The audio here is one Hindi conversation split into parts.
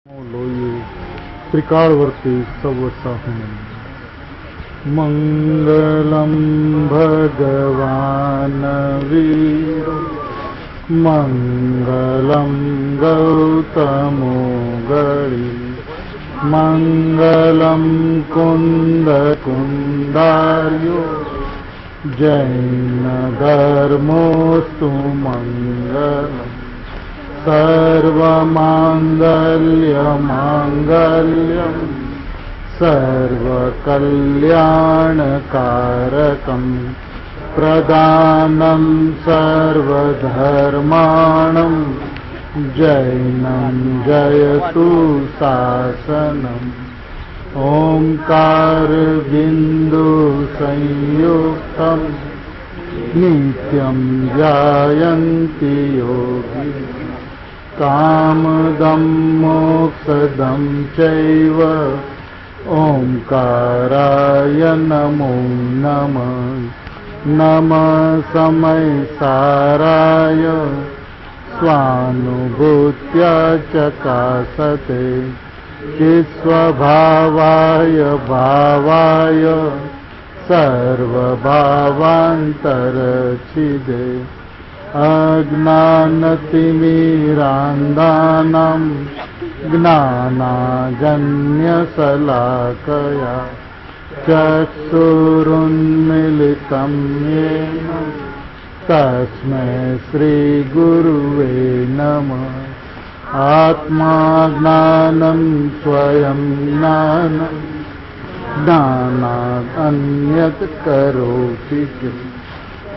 लोये त्रिकालवर्ती सवसाहं मंगलम भगवान वीरो मंगलम गौतमो गणि मंगलम कुंद कुंदार्यो जैन धर्मोस्तु मंगलम सर्वमांगल्यमांगल्यं सर्वकल्याणकारकं प्रदानं सर्वधर्माणां जैनं जयतु शासनम् ओंकार बिंदु संयुक्तं नित्यं ध्यायन्ति योगी कामदं मोक्षदं चैव ओंकाराय नमो नमः नमः समयसाराय स्वानुभूत्या चकासते चित्स्वभावाय भावाय सर्वभावान्तरच्छिदे अज्ञानतिमिरान्धानां ज्ञानाजन्यशलाकया चक्षुरुन्मीलितं येन तस्मै श्रीगुरुवे नमः आत्मा ज्ञानं स्वयं ज्ञानं ज्ञानात् अन्यत् करोति किम्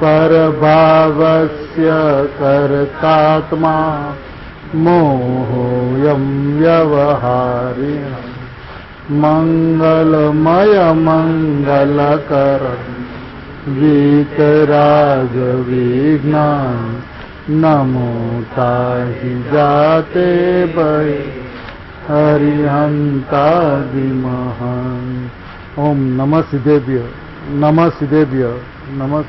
परभावस्य कर्तात्मा मोहोऽयं व्यवहारिणः मंगलमय मंगलकरं वीतरागविघ्नान् नमो ताहि जाते वै हरिहन्तादिमः। ओम नमः सिद्धेभ्य नमः सिद्धेभ्य नमः।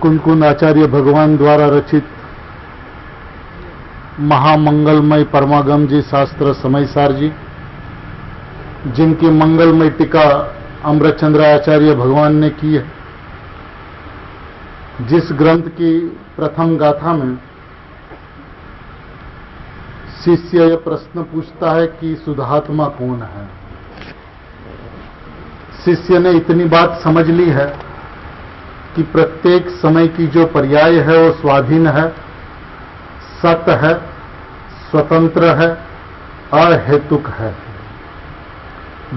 कुंद आचार्य भगवान द्वारा रचित महामंगलमय परमागम जी शास्त्र समयसार जी, जिनकी मंगलमय टीका अमृतचंद्र आचार्य भगवान ने की है, जिस ग्रंथ की प्रथम गाथा में शिष्य यह प्रश्न पूछता है कि शुद्धात्मा कौन है। शिष्य ने इतनी बात समझ ली है कि प्रत्येक समय की जो पर्याय है वो स्वाधीन है, सत है, स्वतंत्र है, अहेतुक है।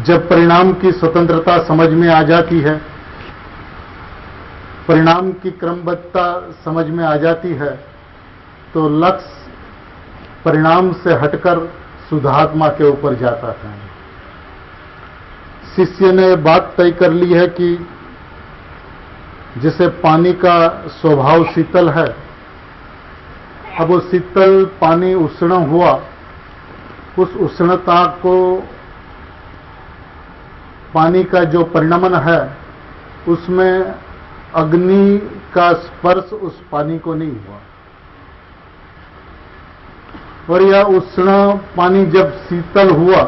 जब परिणाम की स्वतंत्रता समझ में आ जाती है, परिणाम की क्रमबद्धता समझ में आ जाती है, तो लक्ष्य परिणाम से हटकर शुद्धात्मा के ऊपर जाता है। शिष्य ने बात तय कर ली है कि जैसे पानी का स्वभाव शीतल है, अब वो शीतल पानी उष्ण हुआ, उस उष्णता को पानी का जो परिणमन है उसमें अग्नि का स्पर्श उस पानी को नहीं हुआ, और यह उष्ण पानी जब शीतल हुआ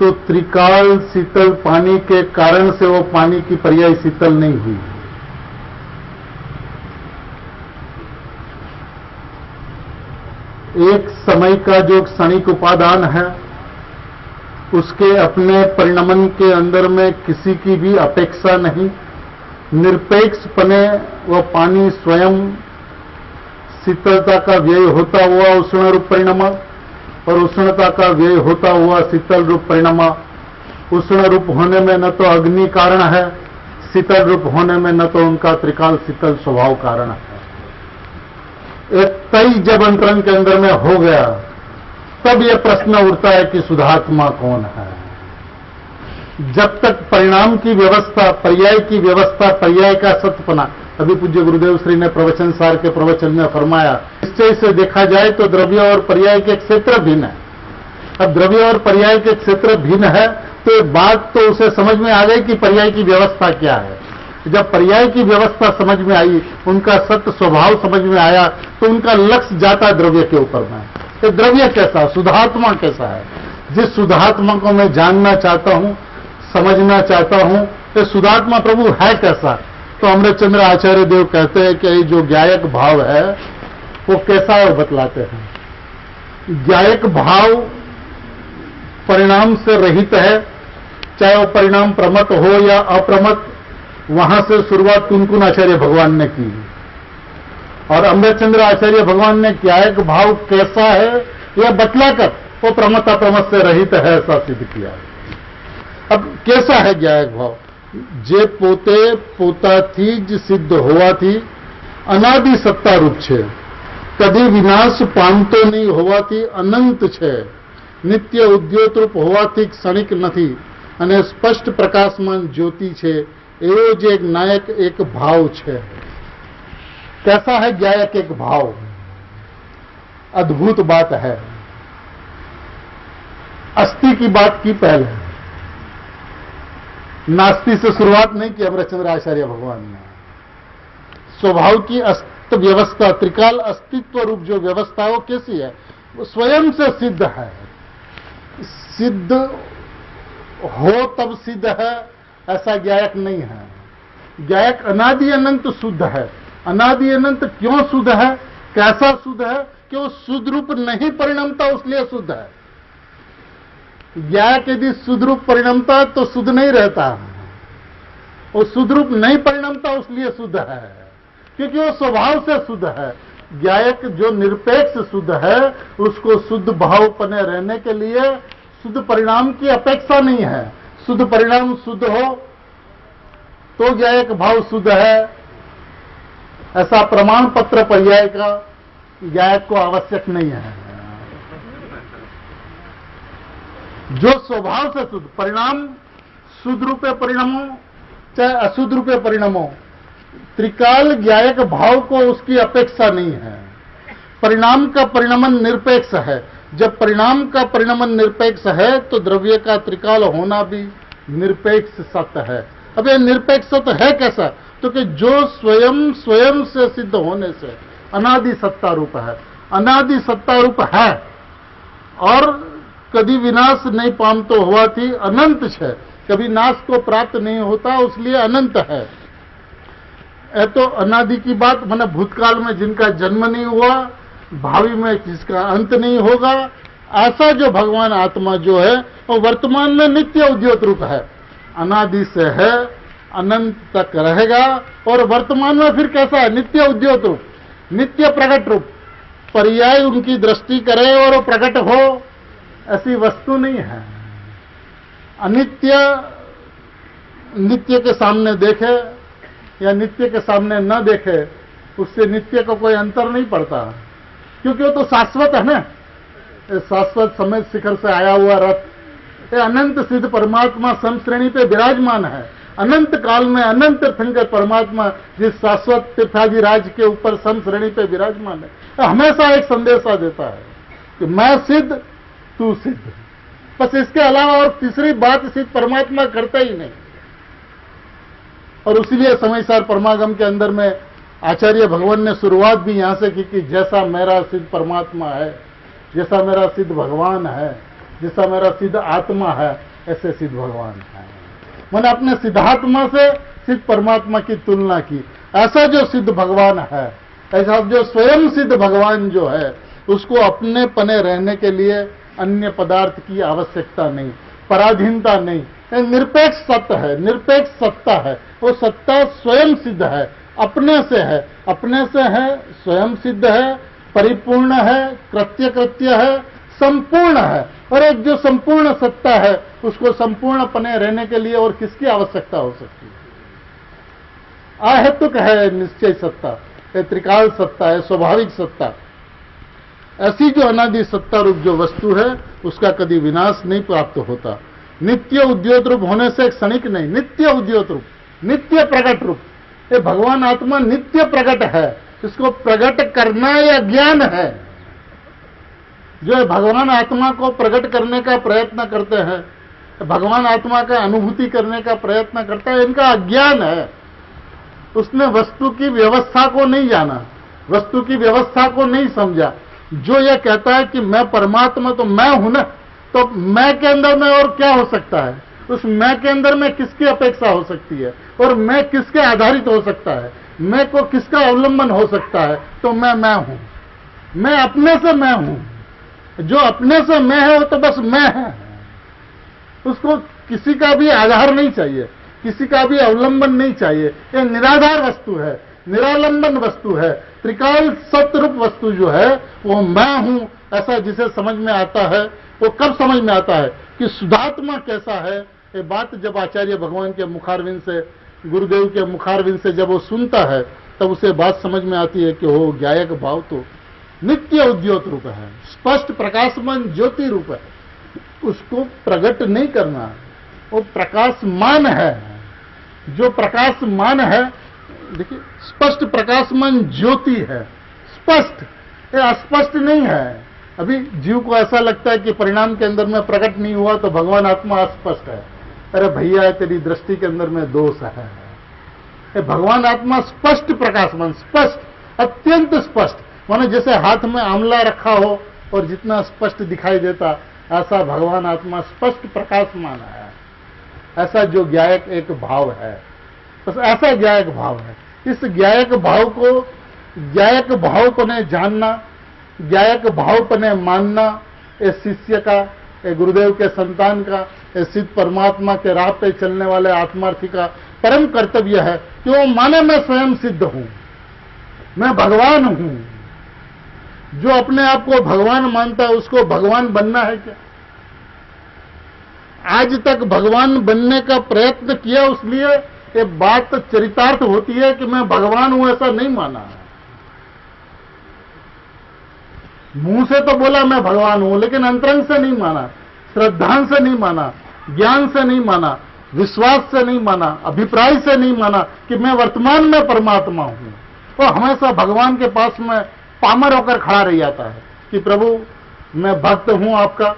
तो त्रिकाल शीतल पानी के कारण से वो पानी की पर्याय शीतल नहीं हुई। एक समय का जो क्षणिक उपादान है उसके अपने परिणमन के अंदर में किसी की भी अपेक्षा नहीं, निरपेक्षपने वह पानी स्वयं शीतलता का व्यय होता हुआ उष्ण रूप परिणम और उष्णता का व्यय होता हुआ शीतल रूप परिणम। उष्ण रूप होने में न तो अग्नि कारण है, शीतल रूप होने में न तो उनका त्रिकाल शीतल स्वभाव कारण है। एक तय जब अंतरंग के अंदर में हो गया तब यह प्रश्न उठता है कि शुद्धात्मा कौन है। जब तक परिणाम की व्यवस्था, पर्याय की व्यवस्था, पर्याय का सत्यपना, अभी पूज्य गुरुदेव श्री ने प्रवचन सार के प्रवचन में फरमाया, निश्चय से देखा जाए तो द्रव्य और पर्याय के क्षेत्र भिन्न है। अब द्रव्य और पर्याय के क्षेत्र भिन्न है तो बात तो उसे समझ में आ गई कि पर्याय की व्यवस्था क्या है। जब पर्याय की व्यवस्था समझ में आई, उनका सत्य स्वभाव समझ में आया, तो उनका लक्ष्य जाता द्रव्य के ऊपर में। तो द्रव्य कैसा, शुद्धात्मा कैसा है, जिस शुद्धात्मा को मैं जानना चाहता हूं, समझना चाहता हूं, तो शुद्धात्मा प्रभु है कैसा। तो अमृतचंद्र आचार्य देव कहते हैं कि ये जो ज्ञायक भाव है वो कैसा है, वो बतलाते हैं। ज्ञायक भाव परिणाम से रहित है, चाहे वो परिणाम प्रमत हो या अप्रमत। वहां से शुरुआत कुनकुन आचार्य भगवान ने की, और अमृतचंद्र आचार्य भगवान ने ज्ञायक भाव कैसा है यह बतलाकर वो प्रमत अप्रमत से रहित है ऐसा सिद्ध किया। अब कैसा है ज्ञायक भाव, जे पोते पोता थी ज सिद्ध हुआ थी, अनादि सत्ता रूप छे, कभी विनाश पामतो नहीं हुआ थी, अनंत छे, नित्य उद्योत रूप हुआ थी, क्षणिक નથી અને સ્પષ્ટ પ્રકાશમાન જ્યોતિ છે, એવો જ એક નાયક એક ભાવ છે। कैसा है ज्ञायक एक भाव, अद्भुत बात है। अस्थि की बात की पहले, नास्ति से शुरुआत नहीं की अमृतचंद्र आचार्य भगवान ने। स्वभाव की अस्त व्यवस्था, त्रिकाल अस्तित्व रूप जो व्यवस्था वो कैसी है, वो स्वयं से सिद्ध है। सिद्ध हो तब सिद्ध है ऐसा ज्ञायक नहीं है। ज्ञायक अनादि अनंत शुद्ध है। अनादि अनंत क्यों शुद्ध है, कैसा शुद्ध है कि वो शुद्ध रूप नहीं परिणमता, उसलिए शुद्ध है। ज्ञायक यदि शुद्ध रूप परिणमता तो शुद्ध नहीं रहता, वो शुद्ध रूप नहीं परिणमता उसलिए शुद्ध है, क्योंकि वो स्वभाव से शुद्ध है। ज्ञायक जो निरपेक्ष शुद्ध है, उसको शुद्ध भावपने रहने के लिए शुद्ध परिणाम की अपेक्षा नहीं है। शुद्ध परिणाम शुद्ध हो तो ज्ञायक भाव शुद्ध है, ऐसा प्रमाण पत्र पर्याय का ज्ञायक को आवश्यक नहीं है। जो स्वभाव से शुद्ध, परिणाम शुद्ध रूपे परिणमो चाहे अशुद्ध रूपे परिणमो, त्रिकाल ज्ञायक भाव को उसकी अपेक्षा नहीं है। परिणाम का परिणमन निरपेक्ष है। जब परिणाम का परिणमन निरपेक्ष है तो द्रव्य का त्रिकाल होना भी निरपेक्ष सत्य है। अब यह निरपेक्ष सत्य है कैसा, तो कि जो स्वयं से सिद्ध होने से अनादि सत्ता रूप है, अनादि सत्ता रूप है, और कभी विनाश नहीं पामतो हुआ थी, अनंत है, कभी नाश को प्राप्त नहीं होता उसलिए अनंत है। तो अनादि की बात माने भूतकाल में जिनका जन्म नहीं हुआ, भावी में जिसका अंत नहीं होगा, ऐसा जो भगवान आत्मा जो है वो वर्तमान में नित्य उद्योत रूप है, अनादि से है, अनंत तक रहेगा। और वर्तमान में फिर कैसा है, नित्य उद्योत रूप, नित्य प्रकट रूप। पर्याय उनकी दृष्टि करे और वो प्रकट हो ऐसी वस्तु नहीं है। अनित्य नित्य के सामने देखे या नित्य के सामने न देखे, उससे नित्य को कोई अंतर नहीं पड़ता, क्योंकि वो तो शाश्वत है ना। शाश्वत समय शिखर से आया हुआ रथ, ये अनंत सिद्ध परमात्मा समश्रेणी पे विराजमान है। अनंत काल में अनंत तीर्थंकर परमात्मा जिस शाश्वत तीर्थाजी राज के ऊपर समश्रेणी पे विराजमान है, हमेशा एक संदेशा देता है कि मैं सिद्ध तू सिद्ध, बस इसके अलावा और तीसरी बात सिद्ध परमात्मा करता ही नहीं। और इसीलिए समयसार परमागम के अंदर में आचार्य भगवान ने शुरुआत भी यहां से की कि जैसा मेरा सिद्ध परमात्मा है, जैसा मेरा सिद्ध भगवान है, जैसा मेरा सिद्ध आत्मा है, ऐसे सिद्ध भगवान है। मैंने अपने सिद्धात्मा से सिद्ध परमात्मा की तुलना की। ऐसा जो सिद्ध भगवान है, ऐसा जो स्वयं सिद्ध भगवान जो है, उसको अपने पने रहने के लिए अन्य पदार्थ की आवश्यकता नहीं, पराधीनता नहीं, निरपेक्ष सत्य है, निरपेक्ष सत्ता है। वो सत्ता स्वयं सिद्ध है, अपने से है, अपने से है, स्वयं सिद्ध है, परिपूर्ण है, कृत्य है, संपूर्ण है। और एक जो संपूर्ण सत्ता है, उसको संपूर्ण पने रहने के लिए और किसकी आवश्यकता हो सकती है। अहेतुक है निश्चय सत्ता, ये त्रिकाल सत्ता है, स्वाभाविक सत्ता। ऐसी जो अनादि सत्ता रूप जो वस्तु है, उसका कभी विनाश नहीं प्राप्त होता। नित्य उद्योत रूप होने से एक क्षणिक नहीं, नित्य उद्योत रूप, नित्य प्रकट रूप। ये भगवान आत्मा नित्य प्रकट है, इसको प्रकट करना या ज्ञान है। जो भगवान आत्मा को प्रकट करने का प्रयत्न करते हैं, भगवान आत्मा का अनुभूति करने का प्रयत्न करता है, इनका अज्ञान है। उसने वस्तु की व्यवस्था को नहीं जाना, वस्तु की व्यवस्था को नहीं समझा। जो यह कहता है कि मैं परमात्मा तो मैं हूं ना, तो मैं के अंदर में और क्या हो सकता है? उस मैं के अंदर में किसकी अपेक्षा हो सकती है और मैं किसके आधारित हो सकता है? मैं को किसका अवलंबन हो सकता है? तो मैं हूं, मैं अपने से मैं हूं। जो अपने से मैं है वो तो बस मैं है, उसको किसी का भी आधार नहीं चाहिए, किसी का भी अवलंबन नहीं चाहिए। ये निराधार वस्तु है, निरालंबन वस्तु है, त्रिकाल सत्यरूप वस्तु जो है वो मैं हूं, ऐसा जिसे समझ में आता है वो कब समझ में आता है कि शुद्धात्मा कैसा है। ये बात जब आचार्य भगवान के मुखारविंद से, गुरुदेव के मुखारविंद से जब वो सुनता है तब उसे बात समझ में आती है कि वो ज्ञायक भाव तो नित्य उद्योत रूप है, स्पष्ट प्रकाशमान ज्योति रूप है, उसको प्रकट नहीं करना, वो प्रकाशमान है। जो प्रकाशमान है, देखिए स्पष्ट प्रकाशमान ज्योति है, स्पष्ट, ये अस्पष्ट नहीं है। अभी जीव को ऐसा लगता है कि परिणाम के अंदर में प्रकट नहीं हुआ तो भगवान आत्मा अस्पष्ट है। अरे भैया, तेरी दृष्टि के अंदर में दोष है। ये भगवान आत्मा स्पष्ट प्रकाशमान, स्पष्ट, अत्यंत स्पष्ट, मानो जैसे हाथ में आंवला रखा हो और जितना स्पष्ट दिखाई देता, ऐसा भगवान आत्मा स्पष्ट प्रकाशमान है। ऐसा जो ज्ञायक एक भाव है, बस ऐसा ज्ञायक भाव है। इस ज्ञायक भाव को, ज्ञायक भाव को ने जानना, ज्ञायक भाव को ने मानना, ये शिष्य का, ये गुरुदेव के संतान का, ये सिद्ध परमात्मा के राह पे चलने वाले आत्मार्थी का परम कर्तव्य है कि वो माने मैं स्वयं सिद्ध हूं, मैं भगवान हूं। जो अपने आप को भगवान मानता है उसको भगवान बनना है क्या? आज तक भगवान बनने का प्रयत्न किया, इसलिए ये बात चरितार्थ होती है कि मैं भगवान हूं, ऐसा नहीं माना। मुंह से तो बोला मैं भगवान हूं, लेकिन अंतरंग से नहीं माना, श्रद्धा से नहीं माना, ज्ञान से नहीं माना, विश्वास से नहीं माना, अभिप्राय से नहीं माना कि मैं वर्तमान में परमात्मा हूं। तो हमेशा भगवान के पास में पामर होकर खड़ा रह जाता है कि प्रभु मैं भक्त हूं आपका,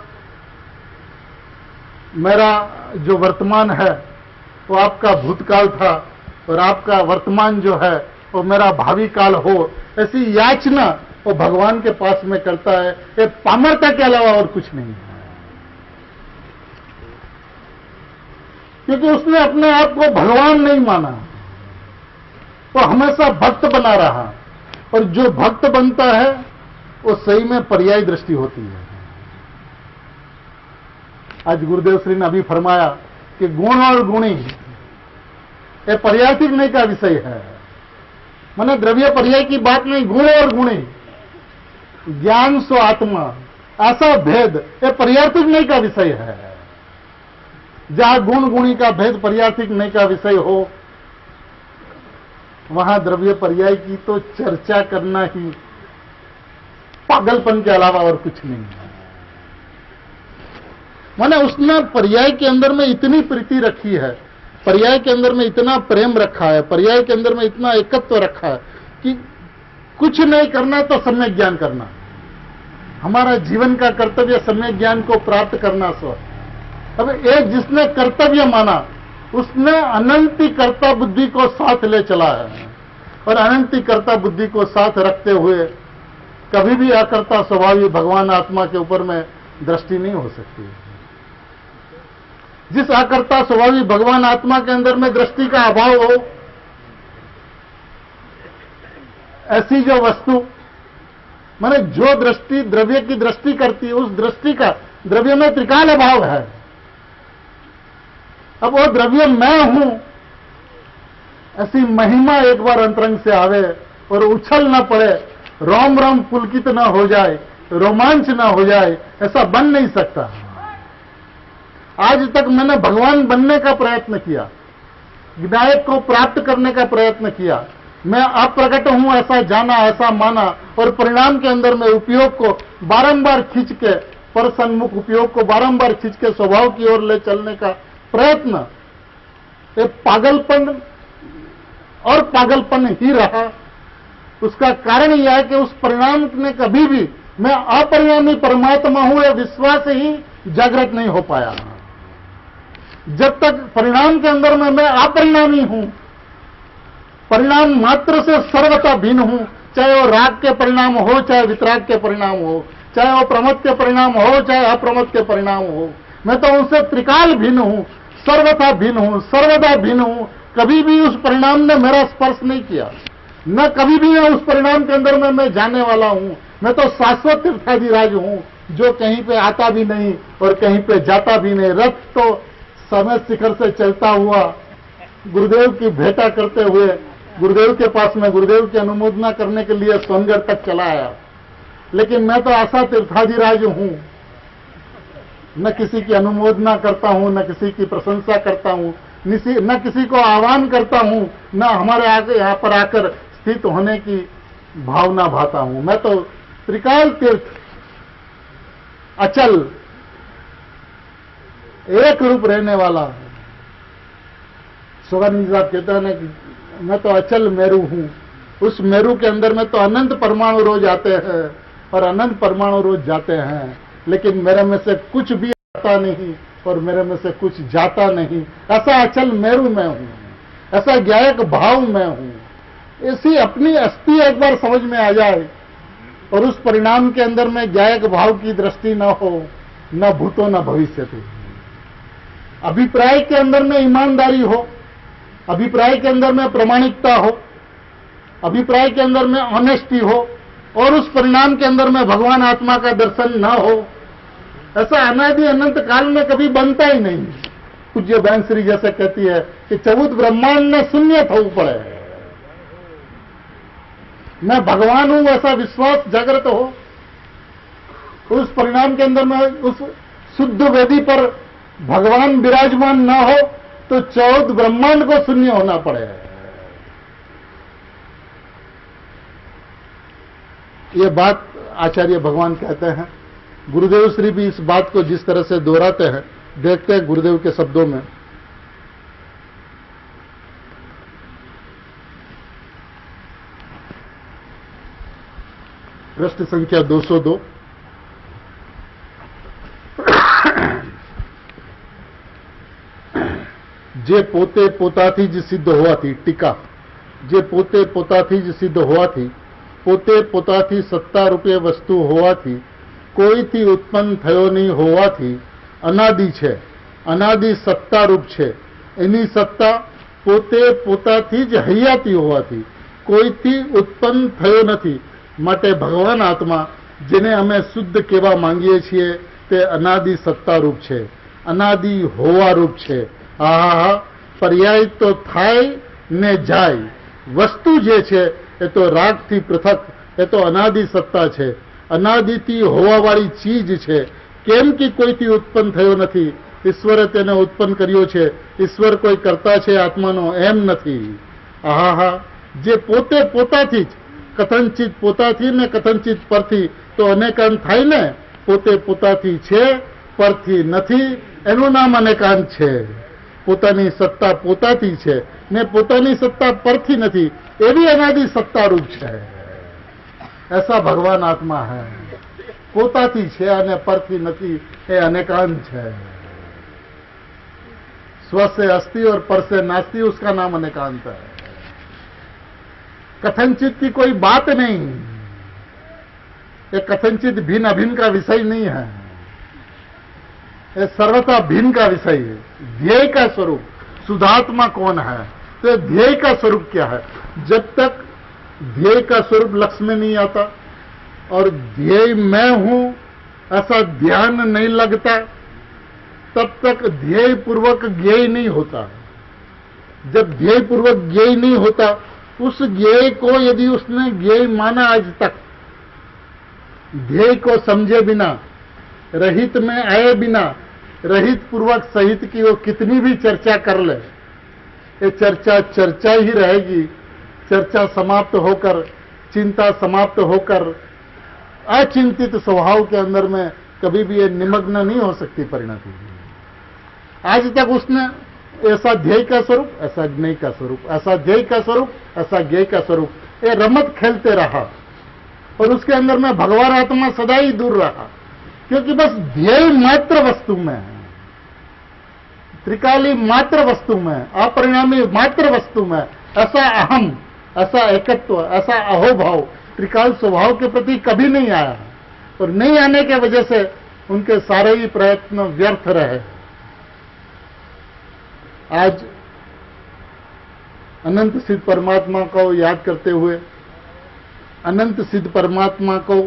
मेरा जो वर्तमान है वो आपका भूतकाल था और आपका वर्तमान जो है वो मेरा भावी काल हो, ऐसी याचना वो भगवान के पास में करता है। ये पामरता के अलावा और कुछ नहीं है, क्योंकि उसने अपने आप को भगवान नहीं माना, वो हमेशा भक्त बना रहा। और जो भक्त बनता है वो सही में पर्याय दृष्टि होती है। आज गुरुदेव श्री ने अभी फरमाया कि गुण और गुणी ये पर्यायिक नहीं का विषय है, माने द्रव्य पर्याय की बात नहीं, गुण और गुणी, ज्ञान सो आत्मा, ऐसा भेद ये पर्यायिक नहीं का विषय है। जहां गुण गुणी का भेद पर्यायिक नहीं का विषय हो, वहां द्रव्य पर्याय की तो चर्चा करना ही पागलपन के अलावा और कुछ नहीं है। माने उसने पर्याय के अंदर में इतनी प्रीति रखी है, पर्याय के अंदर में इतना प्रेम रखा है, पर्याय के अंदर में इतना एकत्व रखा है कि कुछ नहीं करना तो सम्यक ज्ञान करना। हमारा जीवन का कर्तव्य सम्यक ज्ञान को प्राप्त करना स्व। अब एक जिसने कर्तव्य माना उसने अनंती कर्ता बुद्धि को साथ ले चला है, और अनंती कर्ता बुद्धि को साथ रखते हुए कभी भी अकर्ता स्वभावी भगवान आत्मा के ऊपर में दृष्टि नहीं हो सकती। जिस अकर्ता स्वभावी भगवान आत्मा के अंदर में दृष्टि का अभाव हो, ऐसी जो वस्तु, माने जो दृष्टि द्रव्य की दृष्टि करती है, उस दृष्टि का द्रव्य में त्रिकाल अभाव है। अब वो द्रव्य मैं हूं, ऐसी महिमा एक बार अंतरंग से आवे और उछल ना पड़े, रोम रोम पुलकित ना हो जाए, रोमांच ना हो जाए, ऐसा बन नहीं सकता। आज तक मैंने भगवान बनने का प्रयत्न किया, विनायक को प्राप्त करने का प्रयत्न किया, मैं अप्रकट हूं ऐसा जाना, ऐसा माना, और परिणाम के अंदर में उपयोग को बारंबार खींच के, पर सन्मुख उपयोग को बारंबार खींच के स्वभाव की ओर ले चलने का प्रयत्न, ये पागलपन और पागलपन ही रहा। उसका कारण यह है कि उस परिणाम में कभी भी मैं अपरिणामी परमात्मा हूं, यह विश्वास ही जागृत नहीं हो पाया। जब तक परिणाम के अंदर में मैं अपरिणामी हूं, परिणाम मात्र से सर्वथा भिन्न हूं, चाहे वो राग के परिणाम हो, चाहे वितराग के परिणाम हो, चाहे वो प्रमद के परिणाम हो, चाहे अप्रमद के परिणाम हो। मैं तो उनसे त्रिकाल भिन्न हूं, सर्वथा भिन्न हूं, सर्वदा भिन्न हूं। कभी भी उस परिणाम ने मेरा स्पर्श नहीं किया, न कभी भी मैं उस परिणाम के अंदर में मैं जाने वाला हूं। मैं तो शाश्वत तीर्थाधिराज हूं, जो कहीं पे आता भी नहीं और कहीं पे जाता भी नहीं। रथ तो समय शिखर से चलता हुआ गुरुदेव की भेंटा करते हुए गुरुदेव के पास में गुरुदेव की अनुमोदना करने के लिए सोनगढ़ तक चला आया। लेकिन मैं तो ऐसा तीर्थाधिराज हूं, न किसी की अनुमोदना करता हूं, न किसी की प्रशंसा करता हूं, न किसी को आह्वान करता हूं, न हमारे आगे यहां पर आकर स्थित होने की भावना भाता हूं। मैं तो त्रिकाल तीर्थ, अचल, एक रूप रहने वाला। सुगंध साहब कहते हैं कि मैं तो अचल मेरू हूं। उस मेरू के अंदर में तो अनंत परमाणु रोज आते हैं और अनंत परमाणु रोज जाते हैं, लेकिन मेरे में से कुछ भी आता नहीं और मेरे में से कुछ जाता नहीं। ऐसा अचल मेरू मैं हूं, ऐसा ज्ञायक भाव मैं हूं। ऐसी अपनी अस्थि एक बार समझ में आ जाए और उस परिणाम के अंदर में ज्ञायक भाव की दृष्टि न हो, न भूतो न भविष्य थी। अभिप्राय के अंदर में ईमानदारी हो, अभिप्राय के अंदर में प्रामाणिकता हो, अभिप्राय के अंदर में ऑनेस्टी हो, और उस परिणाम के अंदर में भगवान आत्मा का दर्शन न हो, ऐसा अनादि अनंत काल में कभी बनता ही नहीं। पूज्य बैंसरी जैसे कहती है कि 14 ब्रह्मांड में शून्य हो पड़े, मैं भगवान हूं ऐसा विश्वास जागृत हो, उस परिणाम के अंदर में उस शुद्ध वेदी पर भगवान विराजमान न हो तो 14 ब्रह्मांड को शून्य होना पड़े। ये बात आचार्य भगवान कहते हैं। गुरुदेव श्री भी इस बात को जिस तरह से दोहराते हैं, देखते हैं गुरुदेव के शब्दों में। पृष्ठ संख्या 202। जे पोते पोताथी ज सिद्ध होवाथी, टीका, जे पोते पोताथी ज सिद्ध होवाथी, પોતે પોતાથી સત્તા રૂપે વસ્તુ હોવાથી કોઈથી ઉત્પન્ન થયો નહીં હોવાથી અનાદિ છે, અનાદિ સત્તા રૂપ છે। એની સત્તા પોતે પોતાથી જ હૈયાતી હોવાથી કોઈથી ઉત્પન્ન થયો નથી। માટે ભગવાન આત્મા જેને અમે શુદ્ધ કહેવા માંગીએ છીએ તે અનાદિ સત્તા રૂપ છે, અનાદિ હોવા રૂપ છે। આહા, પર્યાય તો થાય ને જાય। વસ્તુ જે છે એ તો રાગથી પૃથક, એ તો અનાદિ સત્તા છે, અનાદિથી હોવાવાળી ચીજ છે। કેમ કે કોઈથી ઉત્પન્ન થયો નથી, ઈશ્વરે તેને ઉત્પન્ન કર્યો છે। ઈશ્વર કોઈ કરતા છે આત્માનો, એમ નથી। આહા, જે પોતે પોતાથી જ, કથનચિત પોતાથી ને કથનચિત પરથી, તો અનેકાંત થાય ને। પોતે પોતાથી છે, પરથી નથી, એનું નામ અનેકાંત છે। પોતાની સત્તા પોતાથી છે ને પોતાની સત્તા પરથી નથી, એવી અનાદિ સત્તા રૂપ છે। ऐसा भगवान आत्मा है, પોતાથી છે અને પરથી નથી, એ અનેકાંત છે। स्व से अस्ति और पर से नास्ति, उसका नाम अनेकांत है। कथनचित की कोई बात नहीं, ये कथनचित भिन्न अभिन्न का विषय नहीं है, ये सर्वथा भिन्न का विषय है। ध्येय का स्वरूप, शुद्धात्मा कौन है, तो ध्येय का स्वरूप क्या है। जब तक ध्येय का स्वरूप लक्ष्य में नहीं आता और ध्येय मैं हूं ऐसा ध्यान नहीं लगता, तब तक ध्येय पूर्वक ज्ञेय नहीं होता। जब ध्येय पूर्वक ज्ञेय नहीं होता, उस ज्ञेय को यदि उसने ज्ञेय माना आज तक, ध्येय को समझे बिना, रहित में आए बिना, रहित पूर्वक सहित की वो कितनी भी चर्चा कर ले, ये चर्चा चर्चा ही रहेगी। चर्चा समाप्त होकर, चिंता समाप्त होकर, अचिंतित स्वभाव के अंदर में कभी भी ये निमग्न नहीं हो सकती परिणति। आज तक उसने ऐसा ध्येय का स्वरूप, ऐसा ज्ञेय का स्वरूप, ऐसा ध्येय का स्वरूप, ऐसा ज्ञेय का स्वरूप, ये रमत खेलते रहा और उसके अंदर में भगवान आत्मा सदा ही दूर रहा, क्योंकि बस ध्येय मात्र वस्तु में है, त्रिकाली मात्र वस्तु में, अपरिणामी मात्र वस्तु में, ऐसा अहम, ऐसा एकत्व, ऐसा अहोभाव त्रिकाल स्वभाव के प्रति कभी नहीं आया, और नहीं आने की वजह से उनके सारे ही प्रयत्न व्यर्थ रहे। आज अनंत सिद्ध परमात्मा को याद करते हुए, अनंत सिद्ध परमात्मा को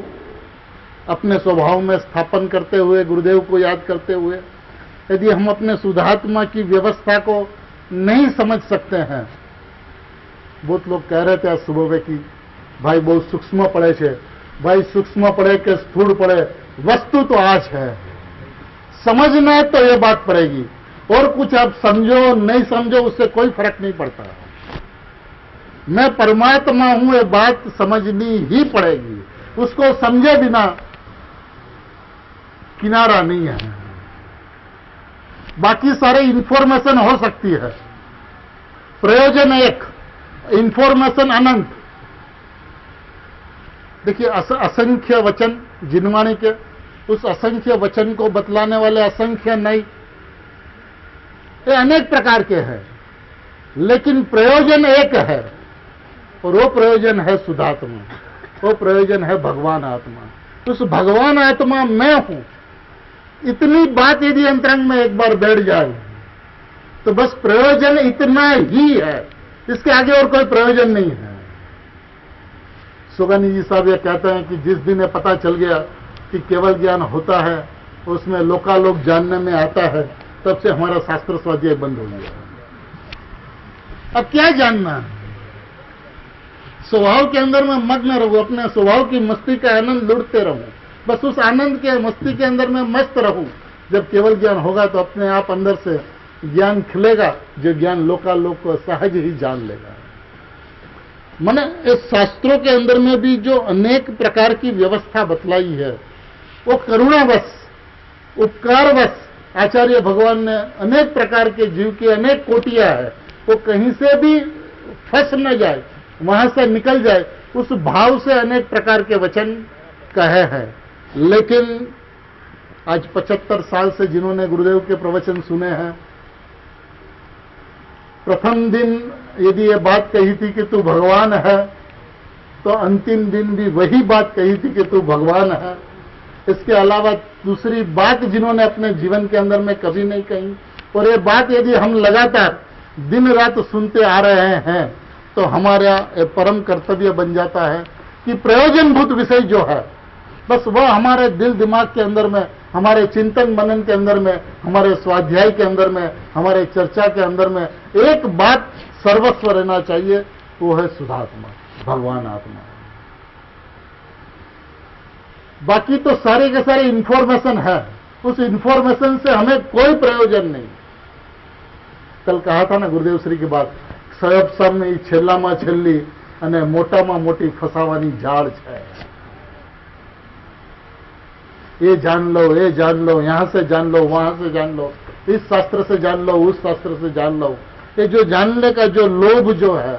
अपने स्वभाव में स्थापन करते हुए, गुरुदेव को याद करते हुए, यदि हम अपने शुद्धात्मा की व्यवस्था को नहीं समझ सकते हैं, बहुत लोग कह रहे थे आज सुबह में कि भाई बहुत सूक्ष्म पड़े छे, भाई सूक्ष्म पड़े के स्थूल पड़े, वस्तु तो आज है, समझना है तो ये बात पड़ेगी, और कुछ आप समझो नहीं समझो उससे कोई फर्क नहीं पड़ता। मैं परमात्मा हूं ये बात समझनी ही पड़ेगी, उसको समझे बिना किनारा नहीं है। बाकी सारे इंफॉर्मेशन हो सकती है, प्रयोजन एक, इंफॉर्मेशन अनंत। देखिए असंख्य वचन जिनवाणी के, उस असंख्य वचन को बतलाने वाले असंख्य नहीं, ये अनेक प्रकार के हैं, लेकिन प्रयोजन एक है, और वो प्रयोजन है शुद्धात्मा, वो प्रयोजन है भगवान आत्मा। उस भगवान आत्मा मैं हूं, इतनी बात यदि अंतरंग में एक बार बैठ जाए तो बस प्रयोजन इतना ही है, इसके आगे और कोई प्रयोजन नहीं है। सुगनी जी साहब ये कहते हैं कि जिस दिन ये पता चल गया कि केवल ज्ञान होता है, उसमें लोकालोक जानने में आता है, तब से हमारा शास्त्र स्वाध्याय बंद हो गया। अब क्या जानना है? स्वभाव के अंदर में मग्न रहूं, अपने स्वभाव की मस्ती का आनंद लुटते रहूं, बस उस आनंद के मस्ती के अंदर में मस्त रहूं। जब केवल ज्ञान होगा तो अपने आप अंदर से ज्ञान खिलेगा, जो ज्ञान लोकालोक को सहज ही जान लेगा। माने इस शास्त्रों के अंदर में भी जो अनेक प्रकार की व्यवस्था बतलाई है, वो करुणावश, उपकारवश आचार्य भगवान ने अनेक प्रकार के जीव की अनेक कोटियां है, वो कहीं से भी फंस न जाए, वहां से निकल जाए, उस भाव से अनेक प्रकार के वचन कहे हैं। लेकिन आज 75 साल से जिन्होंने गुरुदेव के प्रवचन सुने हैं, प्रथम दिन यदि ये बात कही थी कि तू भगवान है, तो अंतिम दिन भी वही बात कही थी कि तू भगवान है। इसके अलावा दूसरी बात जिन्होंने अपने जीवन के अंदर में कभी नहीं कही, और ये बात यदि हम लगातार दिन रात सुनते आ रहे हैं, तो हमारा परम कर्तव्य बन जाता है कि प्रयोजनभूत विषय जो है, बस वह हमारे दिल दिमाग के अंदर में, हमारे चिंतन मनन के अंदर में, हमारे स्वाध्याय के अंदर में, हमारे चर्चा के अंदर में एक बात सर्वस्व रहना चाहिए, वो है शुद्धात्मा, भगवान आत्मा। बाकी तो सारे के सारे इंफॉर्मेशन है, उस इंफॉर्मेशन से हमें कोई प्रयोजन नहीं। कल कहा था ना गुरुदेव श्री की बात, साहेब सामने छेल्लाમાં છેલ્લી અને મોટામાં મોટી ફસાવાની ઝાડ છે। ये जान लो, ये जान लो, यहां से जान लो, वहां से जान लो, इस शास्त्र से जान लो, उस शास्त्र से जान लो। ये जो जानने का जो लोभ जो है,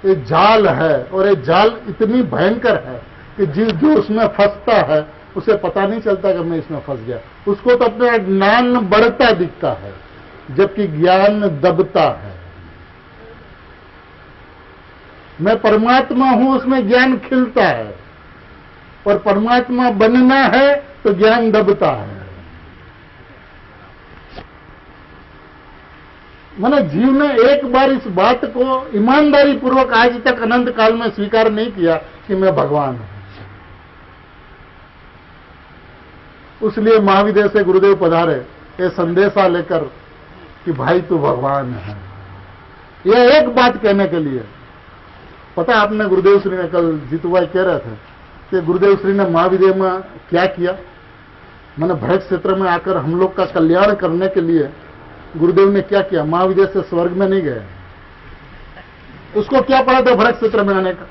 ये जाल है, और ये जाल इतनी भयंकर है कि जो उसमें फंसता है उसे पता नहीं चलता कि मैं इसमें फंस गया। उसको तो अपना ज्ञान बढ़ता दिखता है, जबकि ज्ञान दबता है। मैं परमात्मा हूं, उसमें ज्ञान खिलता है, और परमात्मा बनना है तो ज्ञान दबता है। माने जीव ने एक बार इस बात को ईमानदारी पूर्वक आज तक अनंत काल में स्वीकार नहीं किया कि मैं भगवान हूं। उसलिए महाविद्या से गुरुदेव पधारे ये संदेशा लेकर कि भाई तू भगवान है। यह एक बात कहने के लिए, पता है आपने गुरुदेव श्री ने कल जीतू भाई कह रहे थे कि गुरुदेव श्री ने महाविद्या में क्या किया। मैंने भरत क्षेत्र में आकर हम लोग का कल्याण करने के लिए गुरुदेव ने क्या किया, महाविद्या से स्वर्ग में नहीं गए। उसको क्या पड़ा था भरत क्षेत्र में आने का?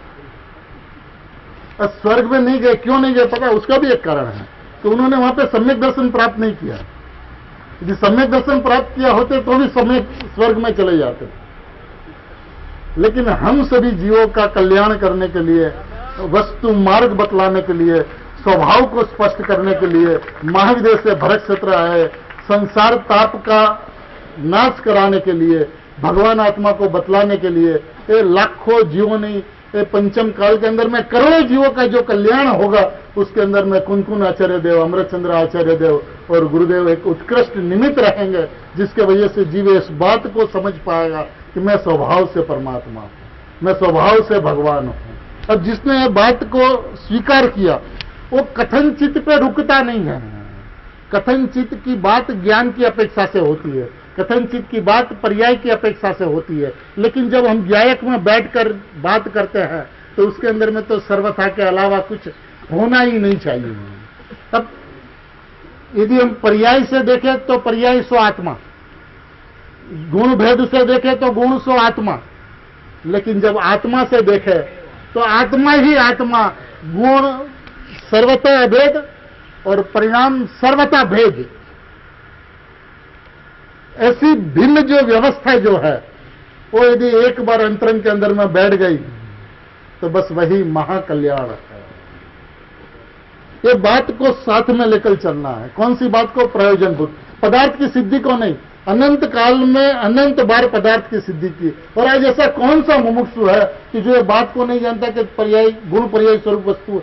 स्वर्ग में नहीं गए, क्यों नहीं गए पता? उसका भी एक कारण है कि उन्होंने वहां पे सम्यक दर्शन प्राप्त नहीं किया। यदि सम्यक दर्शन प्राप्त किया होते तो भी सम्यक स्वर्ग में चले जाते। लेकिन हम सभी जीवों का कल्याण करने के लिए, वस्तु मार्ग बतलाने के लिए, स्वभाव को स्पष्ट करने के लिए महाविद्या से भरत क्षेत्र आए। संसार ताप का नाश कराने के लिए, भगवान आत्मा को बतलाने के लिए ये लाखों जीवों नहीं, ये पंचम काल के अंदर में करोड़ों जीवों का जो कल्याण होगा, उसके अंदर में कुनकुन आचार्य देव, अमृतचंद्र आचार्य देव और गुरुदेव एक उत्कृष्ट निमित्त रहेंगे, जिसके वजह से जीव इस बात को समझ पाएगा कि मैं स्वभाव से परमात्मा हूं, मैं स्वभाव से भगवान हूं। अब जिसने यह बात को स्वीकार किया वो कथन चित्त पे रुकता नहीं है। कथन चित्त की बात ज्ञान की अपेक्षा से होती है, कथन चित्त की बात पर्याय की अपेक्षा से होती है, लेकिन जब हम व्यायक में बैठकर बात करते हैं तो उसके अंदर में तो सर्वथा के अलावा कुछ होना ही नहीं चाहिए। तब यदि हम पर्याय से देखें तो पर्याय सो आत्मा, गुण भेद से देखें तो गुण सो आत्मा, लेकिन जब आत्मा से देखें तो आत्मा ही आत्मा, गुण सर्वथा अभेद और परिणाम सर्वथा भेद। ऐसी भिन्न जो व्यवस्था जो है वो यदि एक बार अंतरंग के अंदर में बैठ गई तो बस वही महाकल्याण है। ये बात को साथ में लेकर चलना है। कौन सी बात को? प्रयोजन भूत, पदार्थ की सिद्धि को नहीं। अनंत काल में अनंत बार पदार्थ की सिद्धि की, और आज ऐसा कौन सा मुमुक्षु है कि जो ये बात को नहीं जानता कि पर्याय गुण पर्याय स्वरूप वस्तु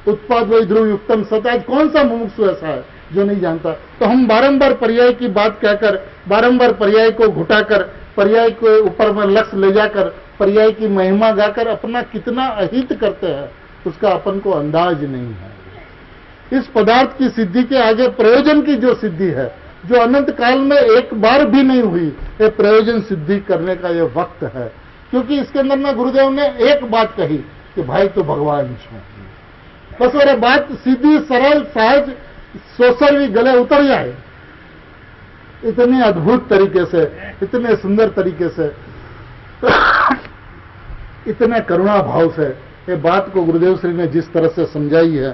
उत्पाद वही ध्रुव युक्तम सत, आज कौन सा मुमुक्षु ऐसा है जो नहीं जानता? तो हम बारंबार पर्याय की बात कहकर, बारंबार पर्याय को घुटाकर, पर्याय के ऊपर में लक्ष्य ले जाकर पर्याय की महिमा गाकर अपना कितना अहित करते हैं उसका अपन को अंदाज नहीं है। इस पदार्थ की सिद्धि के आगे प्रयोजन की जो सिद्धि है, जो अनंत काल में एक बार भी नहीं हुई, ये प्रयोजन सिद्धि करने का ये वक्त है। क्योंकि इसके अंदर में गुरुदेव ने एक बात कही कि भाई तो भगवान छो, बस और बात सीधी सरल सहज सोचर भी गले उतर जाए। इतने अद्भुत तरीके से, इतने सुंदर तरीके से, इतने करुणा भाव से ये बात को गुरुदेव श्री ने जिस तरह से समझाई है,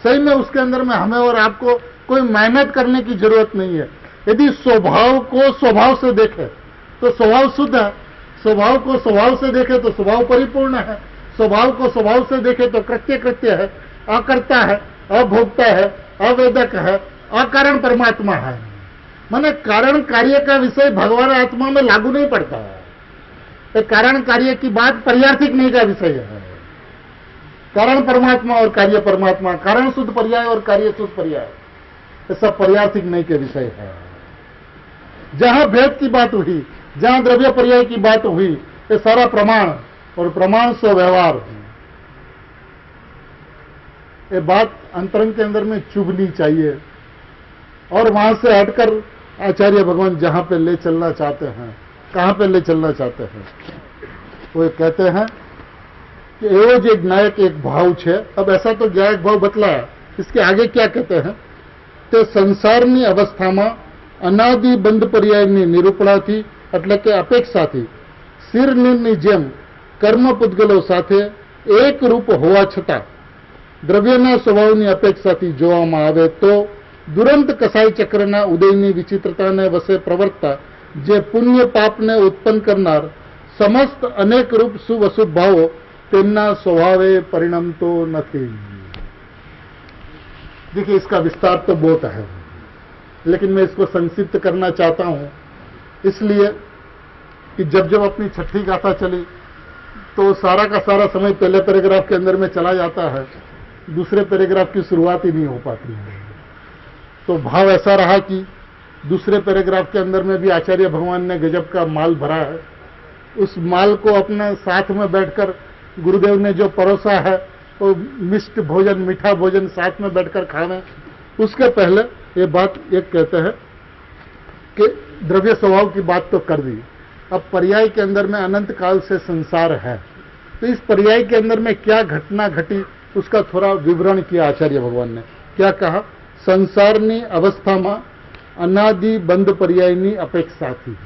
सही में उसके अंदर में हमें और आपको कोई मेहनत करने की जरूरत नहीं है। यदि स्वभाव को स्वभाव से देखे तो स्वभाव शुद्ध है, स्वभाव को स्वभाव से देखे तो स्वभाव परिपूर्ण है, स्वभाव को स्वभाव से देखे तो कृत्य कृत्य है, अकर्ता है, अभोक्ता है, अवेदक है, अकारण परमात्मा है। माने कारण कार्य का विषय भगवान आत्मा में लागू नहीं पड़ता है। तो कारण कार्य की बात पर्यार्थिक नहीं का विषय है। कारण परमात्मा और कार्य परमात्मा, कारण शुद्ध पर्याय और कार्य शुद्ध पर्याय, ये सब पर्यार्थिक नहीं के विषय है। जहां भेद की बात हुई, जहां द्रव्य पर्याय की बात हुई, ये सारा प्रमाण और प्रमाण से व्यवहार, ये बात अंतरंग के अंदर में चुभनी चाहिए। और वहां से हटकर आचार्य भगवान जहां पे ले चलना चाहते हैं, कहां पे ले चलना चाहते हैं, वो कहते हैं कि एवो जे ज्ञायक एक भाव छे। अब ऐसा तो ज्ञायक भाव बतलाया, इसके आगे क्या कहते हैं? तो संसाરની अवस्थाમાં અનાદિ બંધ પર્યાયની નિરૂપણાથી એટલે કે અપેક્ષાથી શિરનિરની જેમ કર્મ પૂતગલો સાથે એક રૂપ હોવા છતાં દ્રવ્યના સ્વભાવની અપેક્ષાથી જોવામાં આવે તો દુરંત કસાઈ ચક્રના ઉદયની વિચિત્રતાને વસે પ્રવર્તતા જે પુણ્ય પાપને ઉત્પન્ન કરનાર સમસ્ત અનેક રૂપ શુભ અશુભ ભાવો તેમના સ્વભાવે પરિણમતો નથી। देखिए, इसका विस्तार तो बहुत है, लेकिन मैं इसको संक्षिप्त करना चाहता हूं, इसलिए कि जब जब अपनी छठी गाथा चली तो सारा का सारा समय पहले पैराग्राफ के अंदर में चला जाता है, दूसरे पैराग्राफ की शुरुआत ही नहीं हो पाती है। तो भाव ऐसा रहा कि दूसरे पैराग्राफ के अंदर में भी आचार्य भगवान ने गजब का माल भरा है। उस माल को अपने साथ में बैठकर गुरुदेव ने जो परोसा है, वो मिष्ट भोजन, मीठा भोजन साथ में बैठकर खावे, उसके पहले ये बात एक कहते हैं कि द्रव्य स्वभाव की बात तो कर दी। अब पर्याय के अंदर में अनंत काल से संसार है, तो इस पर्याय के अंदर में क्या घटना घटी उसका थोड़ा विवरण किया आचार्य भगवान ने। क्या कहा? संसारनी अवस्थाમાં अनादि बंध पर्यायनी अपेक्षा थी।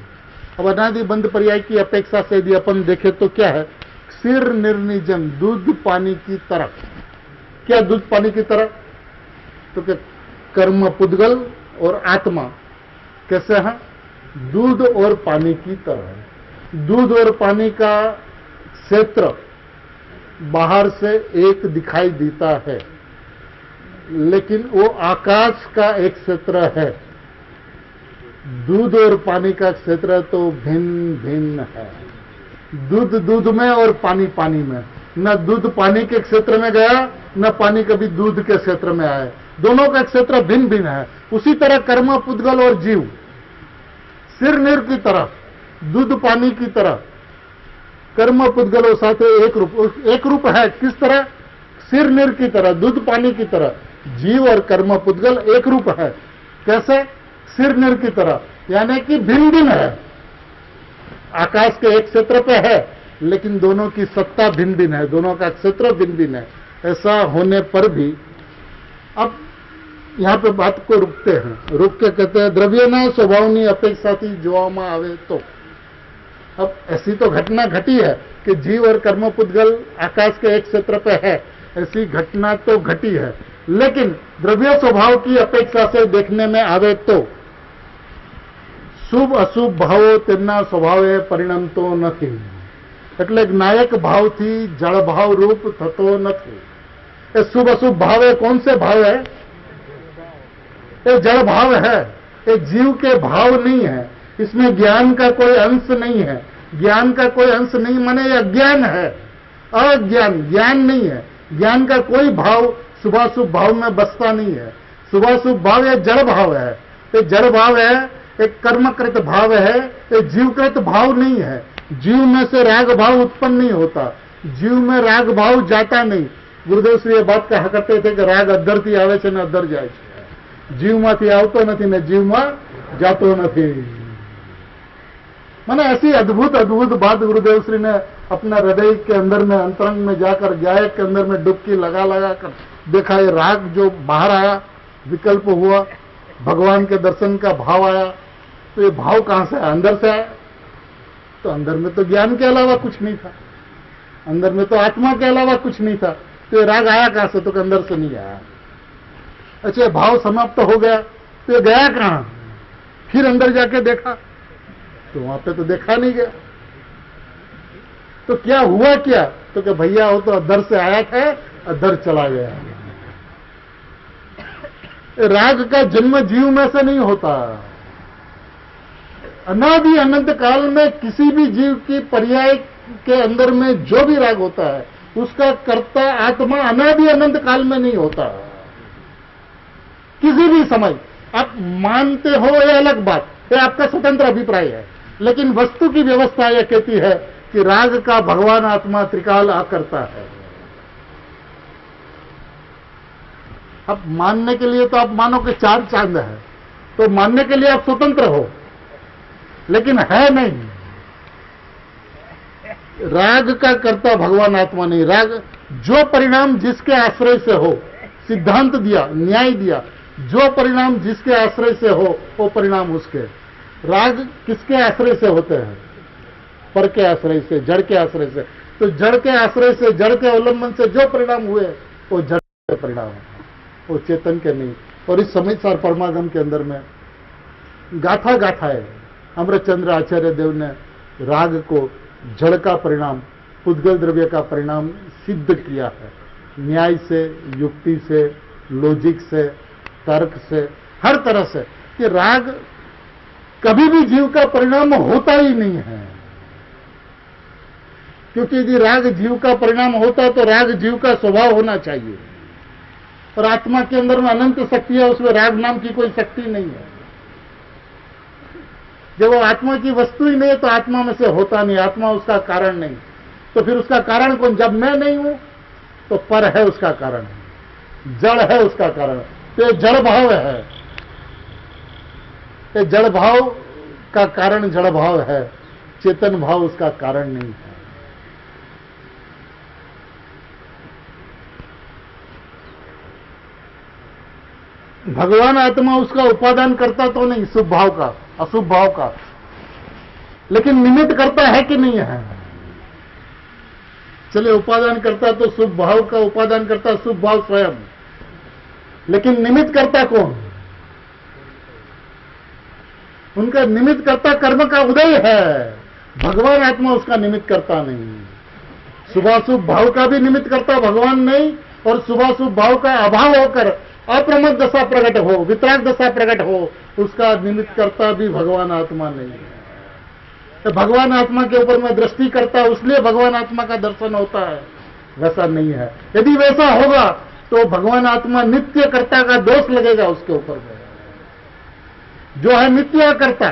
अब अनादि बंध पर्याय की अपेक्षा से यदि अपन देखें तो क्या है? क्षीर निर्निजन, दूध पानी की तरह। क्या दूध पानी की तरह? तो क्या कर्म पुद्गल और आत्मा कैसे हैं? दूध और पानी की तरह। दूध और पानी का क्षेत्र बाहर से एक दिखाई देता है, लेकिन वो आकाश का एक क्षेत्र है। दूध और पानी का क्षेत्र तो भिन्न भिन्न है। दूध दूध में और पानी पानी में। न दूध पानी के क्षेत्र में गया, न पानी कभी दूध के क्षेत्र में आए। दोनों का क्षेत्र भिन्न भिन्न है। उसी तरह कर्म, पुद्गल और जीव सिर नीर की तरह, दूध पानी की तरह, कर्म पुद्गलों साथ एक रूप है। किस तरह? सिर नीर की तरह, दूध पानी की तरह। जीव और कर्म पुद्गल एक रूप है। कैसे? सिर नीर की तरह, यानी कि भिन्न भिन्न है। आकाश के एक क्षेत्र पे है, लेकिन दोनों की सत्ता भिन्न भिन्न है, दोनों का क्षेत्र भिन्न भिन्न है। ऐसा होने पर भी अब यहां पे बात को रुकते हैं, रुक के कहते हैं द्रव्यना स्वभावनी अपेक्षाती जोવામાં આવે तो। अब ऐसी तो घटना घटी है कि जीव और कर्म पुद्गल आकाश के एक क्षेत्र पे है, ऐसी घटना तो घटी है, लेकिन द्रव्य स्वभाव की अपेक्षा से देखने में आवे तो શુભ અશુભ ભાવો તેમના સ્વભાવે પરિણમતો નથી। એટલે નાયક ભાવથી જળ ભાવ રૂપ થતો નથી। એ શુભ અશુભ ભાવ है, कौन से भाव है? ये जड़ भाव है, ये जीव के भाव नहीं है। इसमें ज्ञान का कोई अंश नहीं है। ज्ञान का कोई अंश नहीं माने ये अज्ञान है, अज्ञान, ज्ञान नहीं है। ज्ञान का कोई भाव शुभाशुभ भाव में बसता नहीं है। शुभाशुभ भाव ये जड़ भाव है। ये जड़ भाव है, एक कर्मकृत भाव है, ये जीवकृत भाव नहीं है। जीव में से राग भाव उत्पन्न नहीं होता, जीव में राग भाव जाता नहीं। गुरुदेव श्री ये बात कहा करते थे कि राग अद्दरથી આવે છે ને અદ્દર જાય છે, जीवમાંથી આવતો નથી ને जीवમાં जातो નથી। माने ऐसी अद्भुत अद्भुत बात गुरुदेव श्री ने अपना हृदय के अंदर में, अंतरंग में जाकर गायक के अंदर में डुबकी लगा लगा कर देखा। ये राग जो बाहर आया, विकल्प हुआ, भगवान के दर्शन का भाव आया, तो ये भाव कहां से आया? अंदर से आया। तो अंदर में तो ज्ञान के अलावा कुछ नहीं था, अंदर में तो आत्मा के अलावा कुछ नहीं था। तो ये राग आया कहां से? तो अंदर से नहीं आया। अच्छा, भाव समाप्त हो गया तो ये गया कहां? फिर अंदर जाके देखा तो वहां पे तो देखा नहीं गया। तो क्या हुआ? क्या तो कि भैया वो तो अद्धर से आया था, अद्धर चला गया। राग का जन्म जीव में से नहीं होता। अनादि अनंत काल में किसी भी जीव की पर्याय के अंदर में जो भी राग होता है, उसका कर्ता आत्मा अनादि अनंत काल में नहीं होता। किसी भी समय आप मानते हो, यह अलग बात, यह आपका स्वतंत्र अभिप्राय है, लेकिन वस्तु की व्यवस्था यह कहती है कि राग का भगवान आत्मा त्रिकाल आकर्ता है। अब मानने के लिए तो आप मानो कि चार चांद है, तो मानने के लिए आप स्वतंत्र हो, लेकिन है नहीं। राग का कर्ता भगवान आत्मा नहीं। राग जो परिणाम जिसके आश्रय से हो, सिद्धांत दिया, न्याय दिया, जो परिणाम जिसके आश्रय से हो वो परिणाम उसके। राग किसके आश्रय से होते हैं? पर के आश्रय से, जड़ के आश्रय से। तो जड़ के आश्रय से, जड़ के अवलंबन से जो परिणाम हुए वो जड़ के परिणाम है, वो चेतन के नहीं। और इस समय सार परमागम के अंदर में गाथा गाथा है, अमृतचंद्र आचार्य देव ने राग को जड़ का परिणाम, पुद्गल द्रव्य का परिणाम सिद्ध किया है, न्याय से, युक्ति से, लॉजिक से, तर्क से, हर तरह से, कि राग कभी भी जीव का परिणाम होता ही नहीं है। क्योंकि यदि राग जीव का परिणाम होता तो राग जीव का स्वभाव होना चाहिए। और आत्मा के अंदर में अनंत शक्ति है, उसमें राग नाम की कोई शक्ति नहीं है। जब वो आत्मा की वस्तु ही नहीं है तो आत्मा में से होता नहीं, आत्मा उसका कारण नहीं। तो फिर उसका कारण कौन? जब मैं नहीं हूं तो पर है उसका कारण, जड़ है उसका कारण। तो ये जड़ भाव है, ये जड़ भाव का कारण जड़ भाव है, चेतन भाव उसका कारण नहीं है। भगवान आत्मा उसका उपादान करता तो नहीं, शुभ भाव का, अशुभ भाव का, लेकिन निमित्त करता है कि नहीं है? चलिए, उपादान करता तो शुभ भाव का उपादान करता शुभ भाव स्वयं, लेकिन निमित्त करता कौन? उनका निमित्त करता कर्म का उदय है, भगवान आत्मा उसका निमित्त करता नहीं। शुभाशुभ भाव का भी निमित्त करता भगवान नहीं, और शुभाशुभ भाव का अभाव होकर अप्रमत दशा प्रकट हो, वितराग दशा प्रकट हो, उसका निमित्त करता भी भगवान आत्मा नहीं है। तो भगवान आत्मा के ऊपर में दृष्टि करता है, उसलिए भगवान आत्मा का दर्शन होता है, वैसा नहीं है। यदि वैसा होगा तो भगवान आत्मा नित्य कर्ता का दोष लगेगा उसके ऊपर में। जो है नित्य कर्ता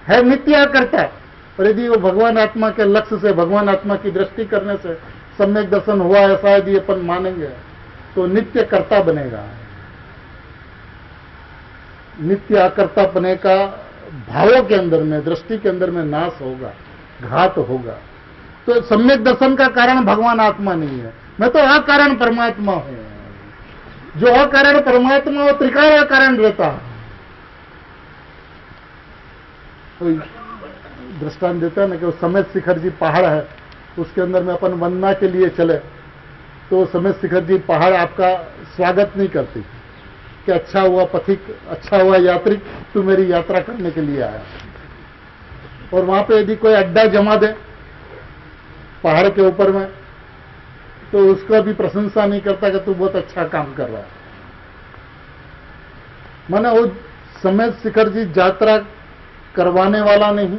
है, नित्य कर्ता, और यदि वो भगवान आत्मा के लक्ष्य से, भगवान आत्मा की दृष्टि करने से सम्यक दर्शन हुआ है, शायद ये अपन मानेंगे, तो नित्य कर्ता बनेगा। नित्य अकर्ता बने का भावों के अंदर में, दृष्टि के अंदर में नाश होगा, घात होगा। तो सम्यक दर्शन का कारण भगवान आत्मा नहीं है, मैं तो अकारण परमात्मा हूं। जो अकारण परमात्मा वो त्रिकाल कारण रहता है। तो दृष्टांत देता है ना कि वो समेत शिखर जी पहाड़ है, उसके अंदर में अपन वंदना के लिए चले तो समेत शिखर जी पहाड़ आपका स्वागत नहीं करती कि अच्छा हुआ पथिक, अच्छा हुआ यात्री, तू मेरी यात्रा करने के लिए आया। और वहां पे यदि कोई अड्डा जमा दे पहाड़ के ऊपर में, तो उसका भी प्रशंसा नहीं करता कि तू बहुत अच्छा काम कर रहा है। माने वो समेत शिखर जी यात्रा करवाने वाला नहीं,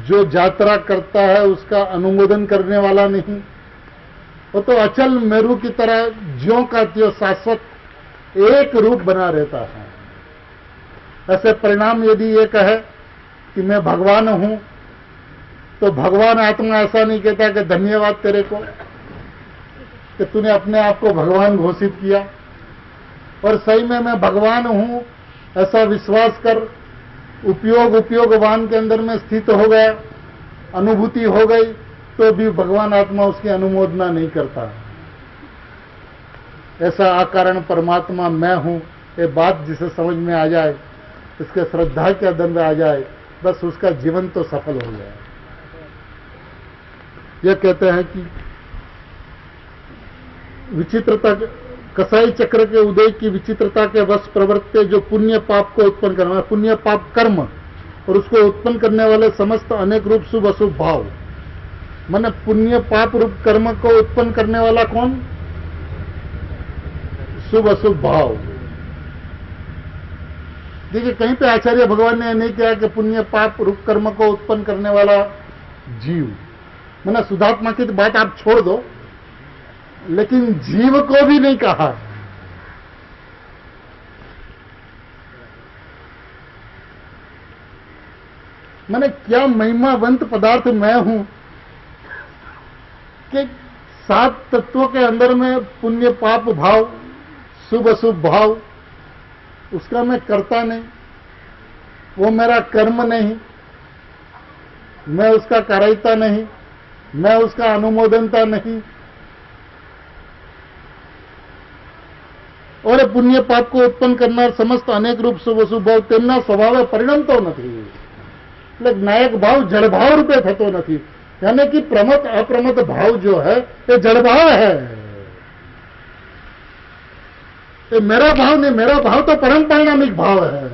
जो यात्रा करता है उसका अनुमोदन करने वाला नहीं, वो तो अचल मेरू की तरह ज्यों का त्यों शाश्वत एक रूप बना रहता है। ऐसे परिणाम यदि ये कहे कि मैं भगवान हूं, तो भगवान आत्मा ऐसा नहीं कहता कि धन्यवाद तेरे को कि तूने अपने आप को भगवान घोषित किया, और सही में मैं भगवान हूं ऐसा विश्वास कर उपयोगवान के अंदर में स्थित हो गया, अनुभूति हो गई, तो भी भगवान आत्मा उसकी अनुमोदना नहीं करता। ऐसा अकारण परमात्मा मैं हूं, ये बात जिसे समझ में आ जाए, इसके श्रद्धा के अंदर में आ जाए, बस उसका जीवन तो सफल हो गया। यह कहते हैं कि विचित्रता, कसाई चक्र के उदय की विचित्रता के वश प्रवृत्ति जो पुण्य पाप को उत्पन्न करना, पुण्य पाप कर्म और उसको उत्पन्न करने वाले समस्त अनेक रूप शुभ अशुभ भाव, माने पुण्य पाप रूप कर्म को उत्पन्न करने वाला कौन? शुभ अशुभ भाव। देखिए कहीं पे आचार्य भगवान ने नहीं किया कि पुण्य पाप रूप कर्म को उत्पन्न करने वाला जीव, माने शुद्धात्मा की तो बात आप छोड़ दो, लेकिन जीव को भी नहीं कहा। माने क्या महिमावंत पदार्थ मैं हूं कि 7 तत्वों के अंदर में पुण्य पाप भाव, शुभ अशुभ भाव, उसका मैं करता नहीं, वो मेरा कर्म नहीं, मैं उसका करायता नहीं, मैं उसका अनुमोदनता नहीं, और पुण्य पाप को उत्पन्न करना समस्त अनेक रूप शुभ अशुभ भाव તેમના સ્વભાવે પરિણમતો નથી। એટલે નાયક ભાવ જળ ભાવ રૂપે થતો નથી, यानी कि प्रमत अप्रमत भाव जो है ये जड़ भाव है। ये मेरा भाव नहीं, मेरा भाव तो परम परिणामिक भाव है।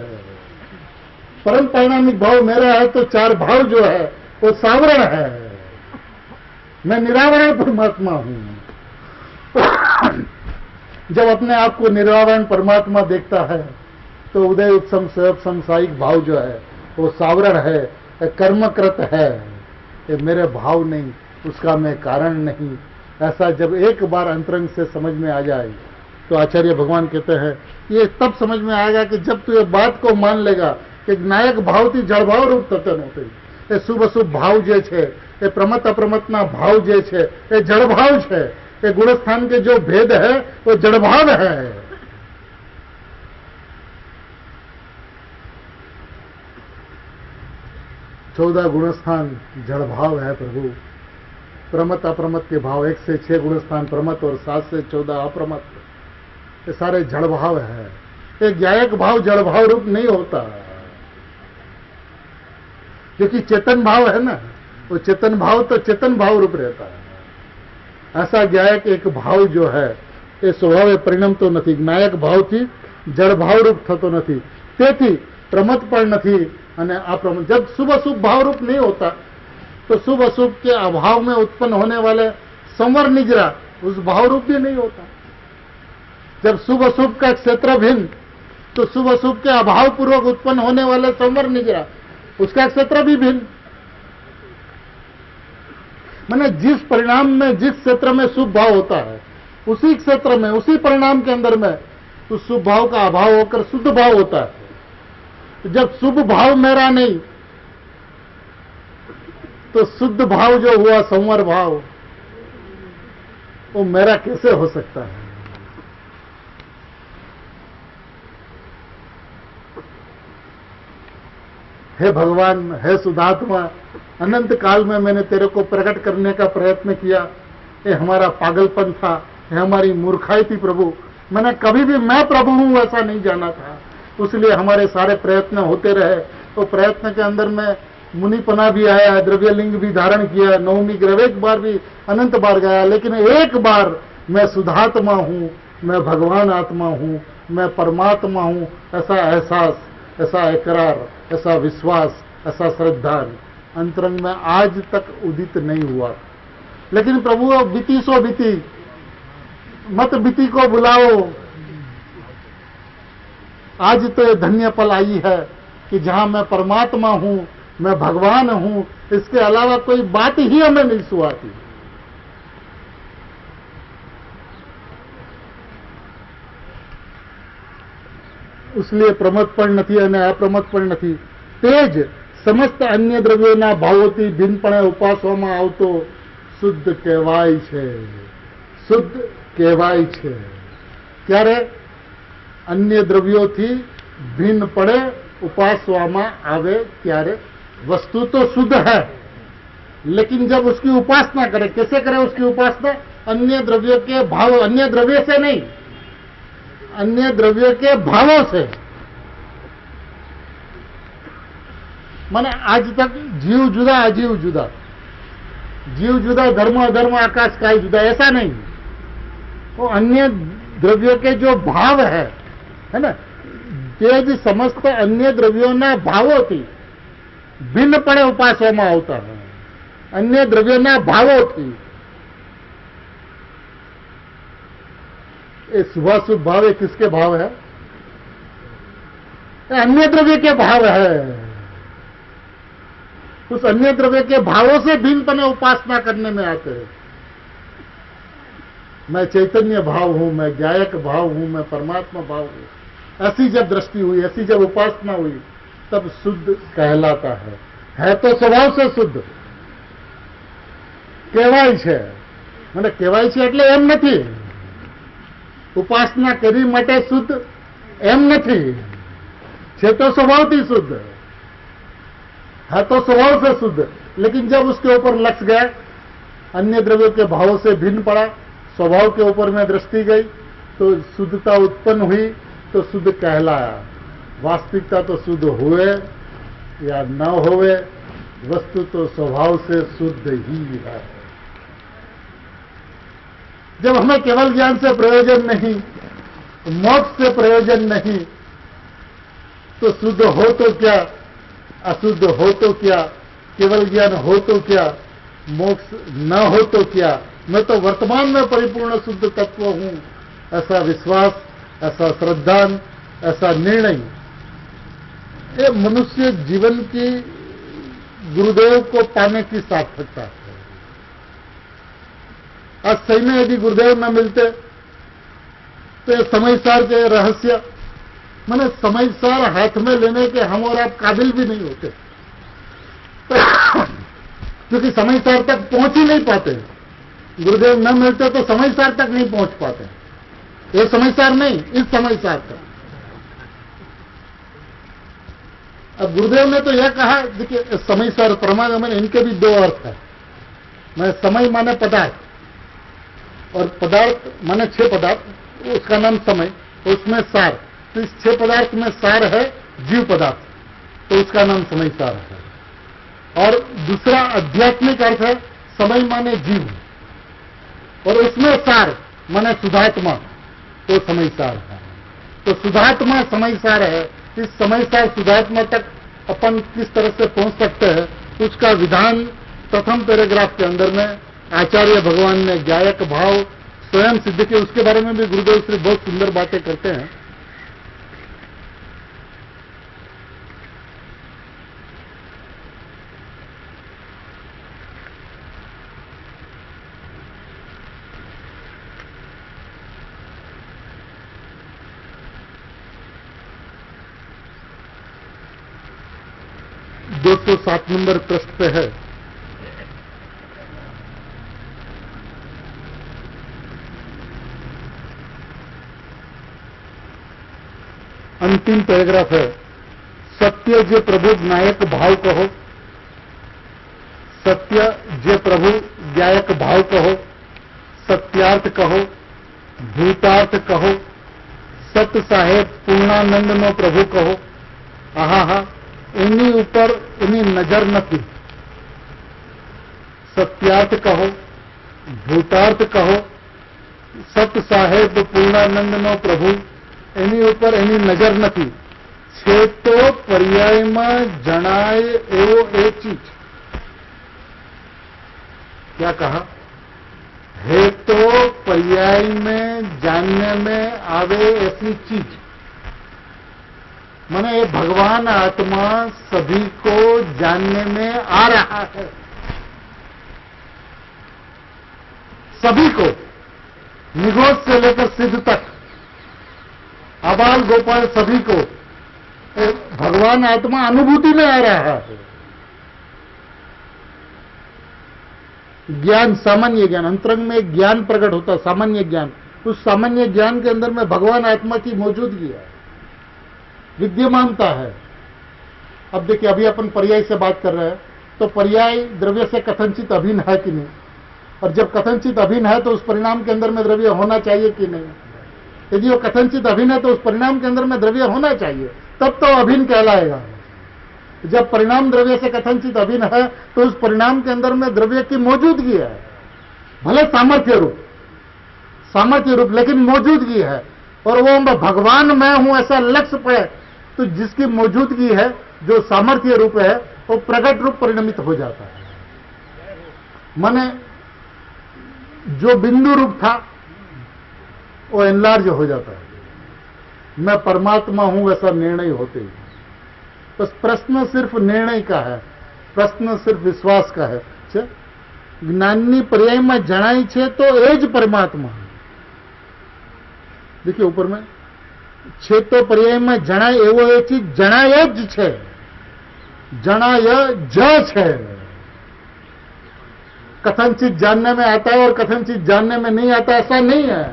परम परिणामिक भाव मेरा है तो 4 भाव जो है वो सावरण है, मैं निरावरण परमात्मा हूं। जब अपने आप को निरावरण परमात्मा देखता है तो उदय उत्सम समसायिक भाव जो है वो सावरण है, कर्मकृत है, ये मेरे भाव नहीं, उसका मैं कारण नहीं। ऐसा जब एक बार अंतरंग से समझ में आ जाए तो आचार्य भगवान कहते हैं ये तब समझ में आएगा कि जब तू ये बात को मान लेगा कि नायक भावથી जड़भाव रूप થતો નથી। એ શુભ અશુભ ભાવ જે છે, એ પ્રમત અપ્રમતના ભાવ જે છે એ જડભાવ છે। એ ગુણસ્થાન के जो भेद है वो जड़भाव है। चौदह गुणस्थान जड़भाव है प्रभु। प्रमत अप्रमत के भाव 1 से 6 गुणस्थान प्रमत और 7 से 14 अप्रमत, ये सारे जड़भाव है। एक ज्ञायक भाव जड़भाव रूप नहीं होता, क्योंकि चेतन भाव है ना, वो चेतन भाव तो चेतन भाव रूप रहता है। ऐसा ज्ञायक एक भाव जो है ये स्वभावे परिणमतो નથી, જ્ઞાયક ભાવથી જળ ભાવ રૂપ થતો નથી, તેથી પ્રમત પણ નથી અને અપ્રમત। जब शुभ अशुभ भाव रूप नहीं होता तो शुभ अशुभ के अभाव में उत्पन्न होने वाले संवर निजरा उस भाव रूप भी नहीं होता। जब शुभ अशुभ का क्षेत्र भिन्न, तो शुभ अशुभ के अभाव पूर्वक उत्पन्न होने वाले संवर निजरा, उसका क्षेत्र भी भिन्न। माने जिस परिणाम में, जिस क्षेत्र में शुभ भाव होता है, उसी क्षेत्र में, उसी परिणाम के अंदर में उस शुभ भाव का अभाव होकर शुद्ध भाव होता है। जब शुभ भाव मेरा नहीं, तो शुद्ध भाव जो हुआ, संवर भाव, वो मेरा कैसे हो सकता है? हे भगवान, हे शुद्धात्मा, अनंत काल में मैंने तेरे को प्रकट करने का प्रयत्न किया। ये हमारा पागलपन था, ये हमारी मूर्खाई थी प्रभु। मैंने कभी भी मैं प्रभु हूं ऐसा नहीं जाना था, उसलिए हमारे सारे प्रयत्न होते रहे। तो प्रयत्न के अंदर में मुनिपना भी आया, द्रव्यलिंग भी धारण किया, नवमी ग्रह एक बार भी अनंत बार गया, लेकिन एक बार मैं शुद्धात्मा हूं, मैं भगवान आत्मा हूं, मैं परमात्मा हूं, ऐसा एहसास, ऐसा इकरार, ऐसा विश्वास, ऐसा श्रद्धा अंतरंग में आज तक उदित नहीं हुआ। लेकिन प्रभु अब बीती सो बीती, मत बीती को बुलाओ। आज तो ये धन्य पल आई है कि जहां मैं परमात्मा हूं, मैं भगवान हूं, इसके अलावा कोई बात ही हमें नहीं सुहाती। इसलिए प्रमद પણ નથી અને અપ્રમદ પણ નથી। તેજ સમસ્ત અન્ય દ્રવ્યોના ભાવોથી ભિન્નપણે ઉપાસવામાં આવતો શુદ્ધ કહેવાય છે, શુદ્ધ કહેવાય છે। ત્યારે अन्य દ્રવ્યોથી ભિન્નપણે ઉપાસવામાં આવે ત્યારે वस्तु तो शुद्ध है, लेकिन जब उसकी उपासना करे, कैसे करे उसकी उपासना? अन्य द्रव्यों के भाव, अन्य द्रव्य से नहीं, अन्य द्रव्यों के भावों से। माने आज तक जीव जुदा, अजीव जुदा, जीव जुदा, धर्म अधर्म, आकाश काय जुदा, ऐसा नहीं। वो अन्य द्रव्यों के जो भाव है ना, तेज समस्त अन्य द्रव्यों भावों थी भिन्नपणे उपासવામાં આવતા है। अन्य द्रव्यों भावों ये शुभाशुभ भाव किसके भाव है? अन्य द्रव्य के भाव है। उस अन्य द्रव्य के भावों से भिन्नपणे उपासना करने में आते हैं। मैं चैतन्य भाव हूं, मैं गायक भाव हूं, मैं परमात्मा भाव हूं। ऐसी जब दृष्टि हुई, ऐसी जब उपासना हुई, तब शुद्ध कहलाता है तो स्वभाव से शुद्ध કહેવાય છે। મને કહેવાય છે એટલે એમ નથી, ઉપાસના કરી માટે શુદ્ધ એમ નથી, છે तो स्वभावથી शुद्ध है, तो स्वभाव से शुद्ध। लेकिन जब उसके ऊपर लक्ष गया, अन्य द्रव्यों के भावों से भिन्न पड़ा, स्वभाव के ऊपर में दृष्टि गई, तो शुद्धता उत्पन्न हुई, तो शुद्ध कहलाया। वास्तविकता तो शुद्ध हुए या न होवे, वस्तु तो स्वभाव से शुद्ध ही है। जब हमें केवल ज्ञान से प्रयोजन नहीं, मोक्ष से प्रयोजन नहीं, तो शुद्ध हो तो क्या, अशुद्ध हो तो क्या, केवल ज्ञान हो तो क्या, मोक्ष न हो तो क्या, मैं तो वर्तमान में परिपूर्ण शुद्ध तत्व हूं, ऐसा विश्वास, ऐसा श्रद्धा, ऐसा निर्णय, ये मनुष्य जीवन की गुरुदेव को पाने की सार्थकता है। आज सही में यदि गुरुदेव न मिलते तो ये समयसार के रहस्य, माने समयसार हाथ में लेने के हम और आप काबिल भी नहीं होते, क्योंकि समयसार तक पहुंच ही नहीं पाते। गुरुदेव न मिलते तो समयसार तक नहीं पहुंच पाते। ये समयसार नहीं, इस समयसार तक। अब गुरुदेव ने तो यह कहा, देखिए समयसार परमागमन, इनके भी दो अर्थ है। मैं समय माने पदार्थ, और पदार्थ माने 6 पदार्थ, उसका नाम समय, उसमें सार। तो इस 6 पदार्थ में सार है जीव पदार्थ, तो उसका नाम समयसार है। और दूसरा आध्यात्मिक अर्थ है समय माने जीव, और उसमें सार माने शुद्धात्मा, तो समयसार है। तो शुद्धात्मा समयसार है। इस समयसार शुद्धात्मा तक अपन किस तरह से पहुंच सकते हैं, उसका विधान प्रथम पैराग्राफ के अंदर में आचार्य भगवान ने गायक भाव, स्वयं सिद्ध के, उसके बारे में भी गुरुदेव श्री बहुत सुंदर बातें करते हैं। दो 207 नंबर पृष्ठ पे है, अंतिम पैराग्राफ है। सत्य जे प्रभु नायक भाव कहो, सत्य जे प्रभु गायक भाव कहो, सत्यार्थ कहो, भूतार्थ कहो, सत्य साहेब पूर्णानंद नो प्रभु कहो। आहा, એની ઉપર એની નજર નથી। સત્યાર્થ કહો, ભૂતાર્થ કહો, સત સાહેબ પૂર્ણાનંદનો પ્રભુ, એની ઉપર એની નજર નથી। છે તો પર્યાયમાં જણાય એવો એ ચીજ। क्या कहा? है तो पर्याय में जानने में आवे ऐसी चीज। माने ये भगवान आत्मा सभी को जानने में आ रहा है, सभी को, निगोद से लेकर सिद्ध तक, आबाल गोपाल सभी को भगवान आत्मा अनुभूति में आ रहा है। ज्ञान, सामान्य ज्ञान, अंतरंग में एक ज्ञान प्रकट होता है, सामान्य ज्ञान। उस सामान्य ज्ञान के अंदर में भगवान आत्मा की मौजूदगी है, विद्यमानता है। अब देखिए, अभी अपन पर्याय से बात कर रहे हैं, तो पर्याय द्रव्य से कथनचित अभिन्न है कि नहीं? और जब कथनचित अभिन्न है तो उस परिणाम के अंदर में द्रव्य होना चाहिए कि नहीं? यदि वो कथनचित अभिन्न है तो उस परिणाम के अंदर में द्रव्य होना चाहिए, तब तो अभिन्न कहलाएगा। जब परिणाम द्रव्य से कथनचित अभिन्न है तो उस परिणाम के अंदर में द्रव्य की मौजूदगी है, भले सामर्थ्य रूप, लेकिन मौजूदगी है। और वो भगवान मैं हूं ऐसा लक्ष्य पे, तो जिसकी मौजूदगी है, जो सामर्थ्य रूप है, वो प्रकट रूप परिणमित हो जाता है। माने जो बिंदु रूप था वो एनलार्ज हो जाता है। मैं परमात्मा हूं वैसा निर्णय होते ही। बस प्रश्न सिर्फ निर्णय का है, प्रश्न सिर्फ विश्वास का है। ज्ञाननी पर्याय में जणाई छे तो ए ज परमात्मा। देखिए ऊपर में, छे तो पर्याय में जणाय एवो ए चीज जणाय ज छे, जणाय ज छे। कथनचित जानने में आता है और कथनचित जानने में नहीं आता, ऐसा नहीं है।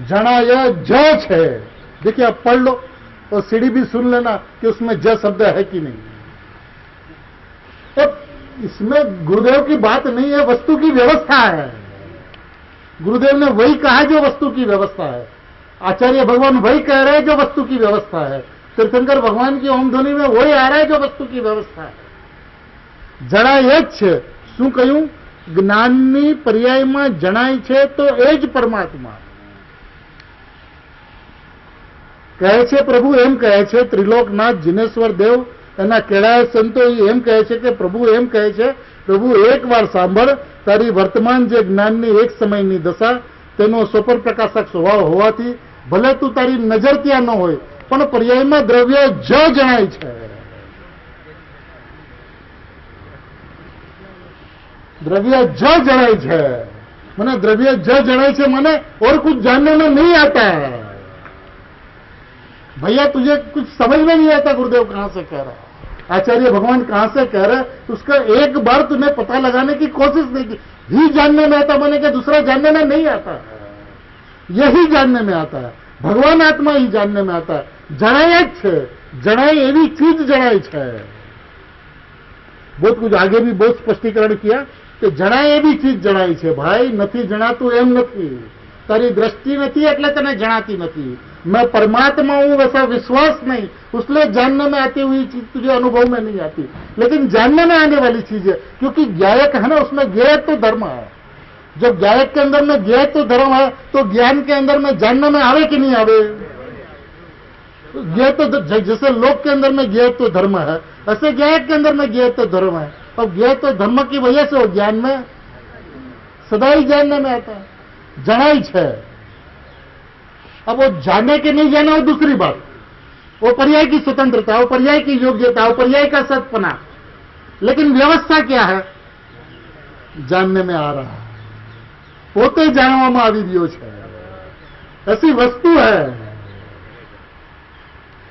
जणाय ज छे। देखिए आप पढ़ लो और सीढ़ी भी सुन लेना कि उसमें ज शब्द है कि नहीं। तो इसमें गुरुदेव की बात नहीं है, वस्तु की व्यवस्था है। गुरुदेव ने वही कहा जो वस्तु की व्यवस्था है। आचार्य भगवान वही कह रहे हैं जो वस्तु की व्यवस्था है। तीर्थंकर भगवान की ओम ध्वनि में वही आ रहा है जो वस्तु की व्यवस्था है। जणाय छ, શું કહ્યું? જ્ઞાનની પર્યાયમાં જણાય છે તો એ જ પરમાત્મા કહે છે। પ્રભુ એમ કહે છે, ત્રિલોકનાથ જીનેશ્વર દેવ એના કેળાય સંતો એમ કહે છે કે પ્રભુ એમ કહે છે, પ્રભુ એકવાર સાંભળ, તારી વર્તમાન જે જ્ઞાનની એક સમયની દશા, તેનો સ્વપર પ્રકાશક સ્વભાવ હોવાથી ભલે તું તારી નજર ત્યાં ન હોય, પણ પર્યાયમાં દ્રવ્ય જ જણાય છે। द्रव्य ज जणाय छे, मने द्रव्य ज जणाय छे, मने और कुछ जानने में नहीं आता है। भैया तुझे कुछ समझ में नहीं आता गुरुदेव कहां से कह रहा है, आचार्य भगवान कहां से कह रहे, उसका एक बार तूने पता लगाने की कोशिश नहीं की। ही जानने में आता माने कि दूसरा जानने में नहीं आता, यही जानने में आता है। भगवान आत्मा ही जानने में आता है। जणाय छे, जणाय एवी चीज जणाय छे। बहुत कुछ आगे भी बहुत स्पष्टीकरण किया कि जणाय एवी चीज जणाय छे। भाई નથી જણાતું એમ નથી, તારી दृष्टि नहीं એટલે તને जणाती नहीं। मैं परमात्मा हूं वैसा विश्वास नहीं, उसलिए जानने में आती हुई चीज तुझे अनुभव में नहीं आती, लेकिन जानने में आने वाली चीज है। क्योंकि ज्ञायक है ना, उसमें ज्ञेयत्व धर्म है। जब ज्ञायक के अंदर में ज्ञेयत्व धर्म है तो ज्ञान के अंदर में जानने में आवे कि नहीं आवे? ज्ञेयत्व, जैसे लोक के अंदर में ज्ञेयत्व धर्म है, ऐसे ज्ञायक के अंदर में ज्ञेयत्व धर्म है। और ज्ञेयत्व धर्म की वजह से वो ज्ञान में सदाई जानने में आता है, जनाई है। अब वो जाने के नहीं जाना वो दूसरी बात, वो पर्याय की स्वतंत्रता, वो पर्याय की योग्यता, वो पर्याय का सत्पना, लेकिन व्यवस्था क्या है? जानने में आ रहा है, पोते जानवामां આવી રહ્યો છે, ऐसी वस्तु है।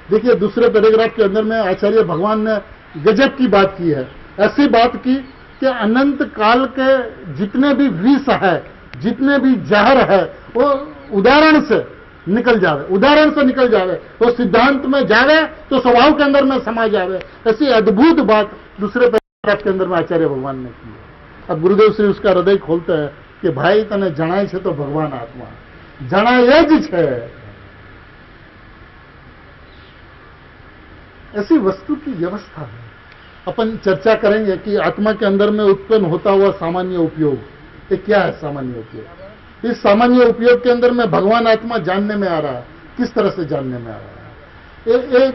देखिए दूसरे पैराग्राफ के अंदर में आचार्य भगवान ने गजब की बात की है, ऐसी बात की कि अनंत काल के जितने भी विष है, जितने भी जहर है, वो उदाहरण से निकल जावे, उदाहरण से निकल जावे, वो सिद्धांत में जावे तो स्वभाव के अंदर में समा जावे। ऐसी अद्भुत बात दूसरे पैराग्राफ के अंदर में आचार्य भगवान ने की है। अब गुरुदेव श्री उसका हृदय खोलते हैं कि भाई तने जणाय छे तो भगवान आत्मा जणाय ज छे। ऐसी वस्तु की व्यवस्था है। अपन चर्चा करेंगे कि आत्मा के अंदर में उत्पन्न होता हुआ सामान्य उपयोग, ये क्या है सामान्य उपयोग? इस सामान्य उपयोग के अंदर में भगवान आत्मा जानने में आ रहा है। किस तरह से जानने में आ रहा है?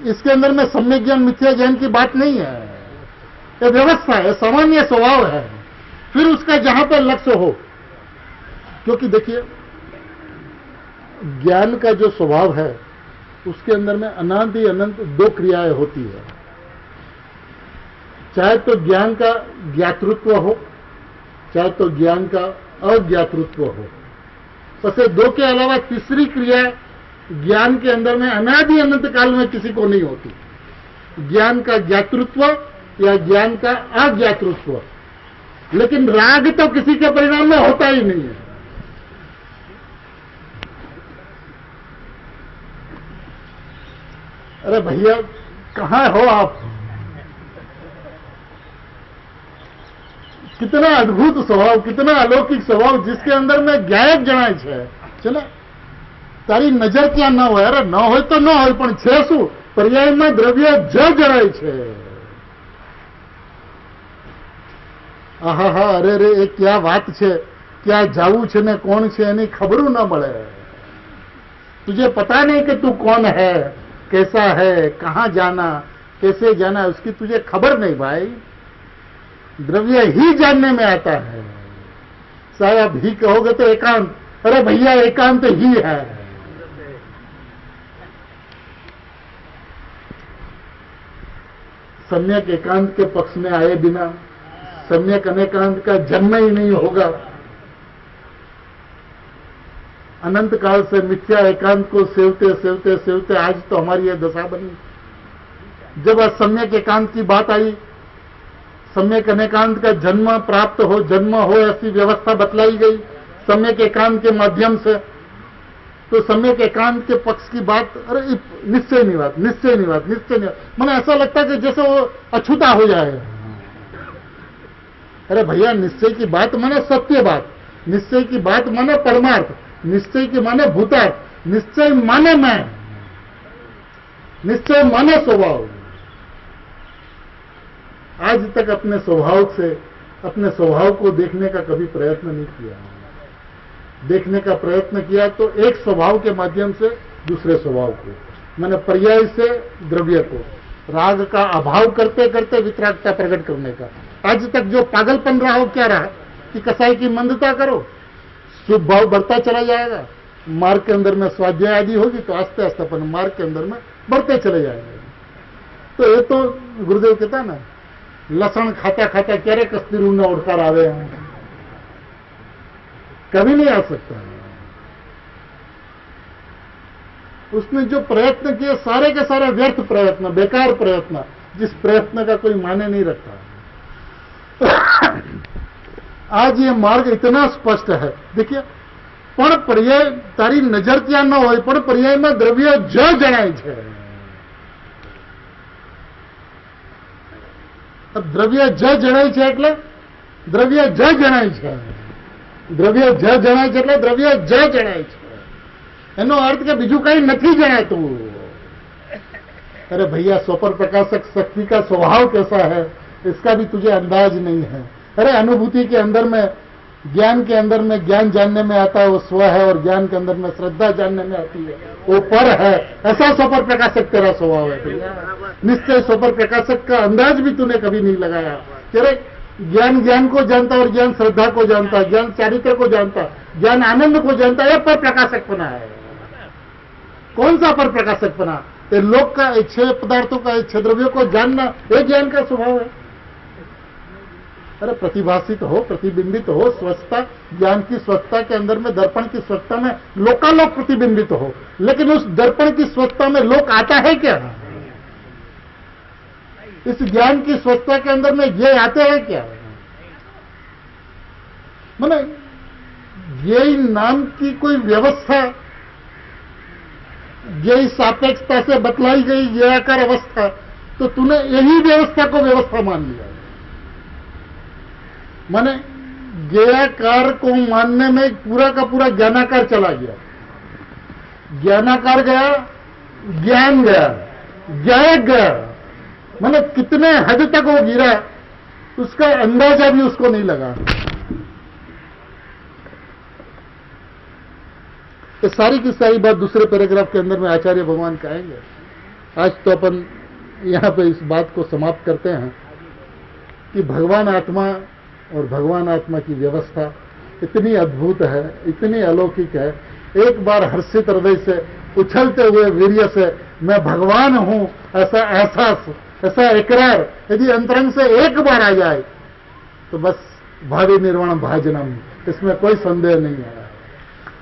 इसके अंदर में सम्यक ज्ञान मिथ्या ज्ञान की बात नहीं है, ये व्यवस्था है, सामान्य स्वभाव है। फिर उसका जहां पर लक्ष्य हो, क्योंकि देखिए ज्ञान का जो स्वभाव है उसके अंदर में अनादि अनंत दो क्रियाएं होती है। चाहे तो ज्ञान का ज्ञातृत्व हो, चाहे तो ज्ञान का अज्ञातृत्व हो। बस ये दो के अलावा तीसरी क्रिया ज्ञान के अंदर में अनादि अनंत काल में किसी को नहीं होती। ज्ञान का ज्ञातृत्व या ज्ञान का अज्ञातृत्व, लेकिन राग तो किसी के परिणाम में होता ही नहीं है। अरे भैया कहां हो आप? कितना अद्भुत स्वभाव, कितना अलौकिक स्वभाव, जिसके अंदर में गायक जણાય છે। चलो तारी नजर क्या न हो? अरे न हो तो न हो, पण छे શું? पर्यायમાં દ્રવ્ય જ જણાય છે। आहा, अरे रे ये क्या बात છે, क्या जाવું છે ने कौन છે એની ખબરું न મળે। तुझे पता नहीं कि तू कौन है, कैसा है, कहां जाना, कैसे जाना, उसकी तुझे खबर नहीं भाई। द्रव्य ही जानने में आता है। साहब ही कहोगे तो एकांत, अरे भैया एकांत ही है। सम्यक एकांत के पक्ष में आए बिना सम्यक अनेकांत का जन्म ही नहीं होगा। अनंत काल से मिथ्या एकांत को सेवते सेवते सेवते आज तो हमारी यह दशा बनी। जब असम्यक एकांत की बात आई, सम्यक अनेकांत का जन्म प्राप्त हो, जन्म हो ऐसी व्यवस्था बतलाई गई सम्यक एकांत के माध्यम से, तो सम्यक एकांत के पक्ष की बात, अरे निश्चय नहीं बात, निश्चय नहीं बात, निश्चय नहीं बात। मैंने ऐसा लगता है कि जैसे वो अछूता हो जाएगा। अरे भैया निश्चय की बात माने सत्य बात, निश्चय की बात माने परमार्थ, निश्चय की माने भूतार्थ, निश्चय माने मैं, निश्चय माने स्वभाव। आज तक अपने स्वभाव से, अपने स्वभाव को देखने का कभी प्रयत्न नहीं किया। देखने का प्रयत्न किया तो एक स्वभाव के माध्यम से दूसरे स्वभाव को, मैंने पर्याय से द्रव्य को, राग का अभाव करते करते वितरागता प्रकट करने का। आज तक जो पागलपन रहा हो क्या रहा कि कसाई की मंदता करो, शुभ भाव बढ़ता चला जाएगा। मार्ग के अंदर में स्वाध्याय आदि होगी तो आस्ते आस्ते अपन मार्ग के अंदर में बढ़ते चले जाएंगे। तो ये तो गुरुदेव कहता ना, लसण खाता खाता क्यारे कस्तीरू न ओढ़कार आवे, कभी नहीं आ सकता। उसने जो प्रयत्न किए सारे के सारे व्यर्थ प्रयत्न, बेकार प्रयत्न, जिस प्रयत्न का कोई माने नहीं रखता। आज ये मार्ग इतना स्पष्ट है। देखिए, पण पर्याय तारी नजर ત્યાં ન હોય, પણ पर्यायમાં દ્રવ્ય જ જણાય છે। દ્રવ્ય જ જણાય છે એટલે દ્રવ્ય જ જણાય છે, દ્રવ્ય જ જણાય છે એટલે દ્રવ્ય જ જણાય છે। એનો અર્થ કે બીજું કઈ નથી જણાતું। अरे भैया स्वपर प्रकाशक शक्ति का स्वभाव कैसा है इसका भी तुझे अंदाज नहीं है। अरे अनुभूति के अंदर में, ज्ञान के अंदर में ज्ञान जानने में आता है वो स्व है, और ज्ञान के अंदर में श्रद्धा जानने में आती है वो पर है। ऐसा स्वपर प्रकाशक तेरा स्वभाव है। निश्चय स्वपर प्रकाशक का अंदाज भी तूने कभी नहीं लगाया। तेरे ज्ञान ज्ञान को जानता और ज्ञान श्रद्धा को जानता, ज्ञान चारित्र को जानता, ज्ञान आनंद को जानता, यह पर प्रकाशकपना है। कौन सा पर प्रकाशकपना? ये लोक का, छह पदार्थों का, छह द्रव्यों को जानना, ये ज्ञान का स्वभाव है। अरे प्रतिभाषित हो, प्रतिबिंबित हो, स्वच्छता, ज्ञान की स्वच्छता के अंदर में, दर्पण की स्वच्छता में लोकालोक प्रतिबिंबित हो, लेकिन उस दर्पण की स्वच्छता में लोक आता है क्या? इस ज्ञान की स्वच्छता के अंदर में ये आते हैं क्या? माने ये नाम की कोई व्यवस्था, ये सापेक्षता से बतलाई गई ये आकार अवस्था, तो तूने यही व्यवस्था को व्यवस्था मान लिया। माने ज्ञाकार को मानने में पूरा का पूरा ज्ञानाकार चला गया, ज्ञानाकार गया, ज्ञान गया, ज्ञायक गया। माने कितने हद तक वो गिरा उसका अंदाजा भी उसको नहीं लगा। ये सारी की सारी बात दूसरे पैराग्राफ के अंदर में आचार्य भगवान कहेंगे। आज तो अपन यहां पे इस बात को समाप्त करते हैं कि भगवान आत्मा और भगवान आत्मा की व्यवस्था इतनी अद्भुत है, इतनी अलौकिक है। एक बार हर्षित हृदय से, उछलते हुए वीर्य से मैं भगवान हूं ऐसा एहसास, ऐसा इकरार यदि अंतरंग से एक बार आ जाए तो बस भावी निर्वाण भाजनम, इसमें कोई संदेह नहीं है।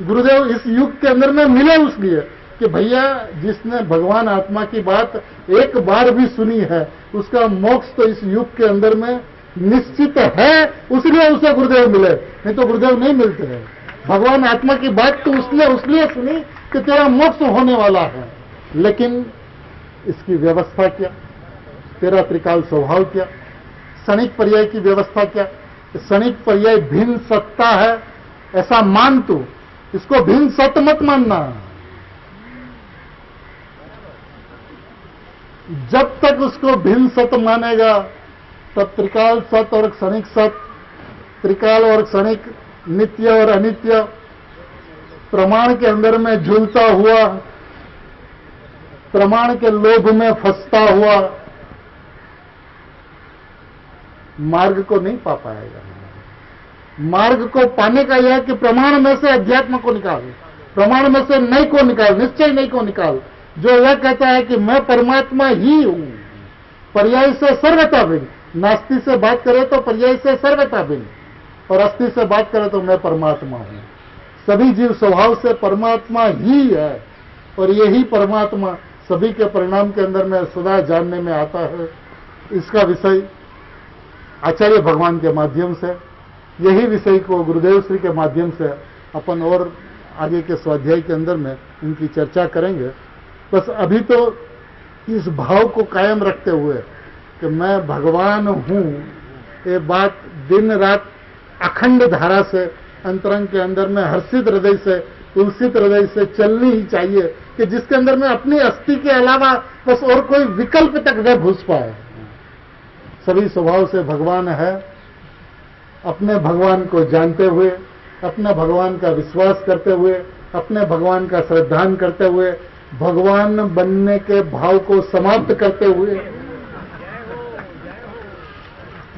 गुरुदेव इस युग के अंदर में मिले उसलिए कि भैया जिसने भगवान आत्मा की बात एक बार भी सुनी है उसका मोक्ष तो इस युग के अंदर में निश्चित है, उसलिए उसे गुरुदेव मिले, नहीं तो गुरुदेव नहीं मिलते हैं। भगवान आत्मा की बात तो उसने उसलिए सुनी कि तेरा मोक्ष होने वाला है, लेकिन इसकी व्यवस्था क्या, तेरा त्रिकाल स्वभाव क्या, क्षणिक पर्याय की व्यवस्था क्या? क्षणिक पर्याय भिन्न सत्ता है ऐसा मान तू, इसको भिन्न सत्य मत मानना। जब तक उसको भिन्न सत्य मानेगा तब त्रिकाल सत्य और क्षणिक सत्य, त्रिकाल और क्षणिक, नित्य और अनित्य, प्रमाण के अंदर में झूलता हुआ, प्रमाण के लोभ में फंसता हुआ मार्ग को नहीं पा पाएगा। मार्ग को पाने का यह है कि प्रमाण में से अध्यात्म को निकाल, प्रमाण में से नहीं को निकाल, निश्चय नहीं को निकाल, जो यह कहता है कि मैं परमात्मा ही हूं। पर्याय से सर्वथा भिन्न, नास्ति से बात करें तो पर्याय से सर्वथा भिन्न, और अस्थि से बात करें तो मैं परमात्मा हूं। सभी जीव स्वभाव से परमात्मा ही है, और यही परमात्मा सभी के परिणाम के अंदर में सदा जानने में आता है। इसका विषय आचार्य भगवान के माध्यम से, यही विषय को गुरुदेव श्री के माध्यम से अपन और आगे के स्वाध्याय के अंदर में इनकी चर्चा करेंगे। बस अभी तो इस भाव को कायम रखते हुए कि मैं भगवान हूं, ये बात दिन रात अखंड धारा से अंतरंग के अंदर में हर्षित हृदय से, उल्सित हृदय से चलनी ही चाहिए, कि जिसके अंदर में अपनी अस्थि के अलावा बस और कोई विकल्प तक न घुस पाए। सभी स्वभाव से भगवान है, अपने भगवान को जानते हुए, अपने भगवान का विश्वास करते हुए, अपने भगवान का श्रद्धान करते हुए, भगवान बनने के भाव को समाप्त करते हुए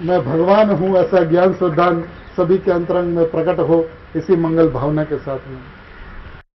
मैं भगवान हूं ऐसा ज्ञान श्रद्धान सभी के अंतरंग में प्रकट हो, इसी मंगल भावना के साथ में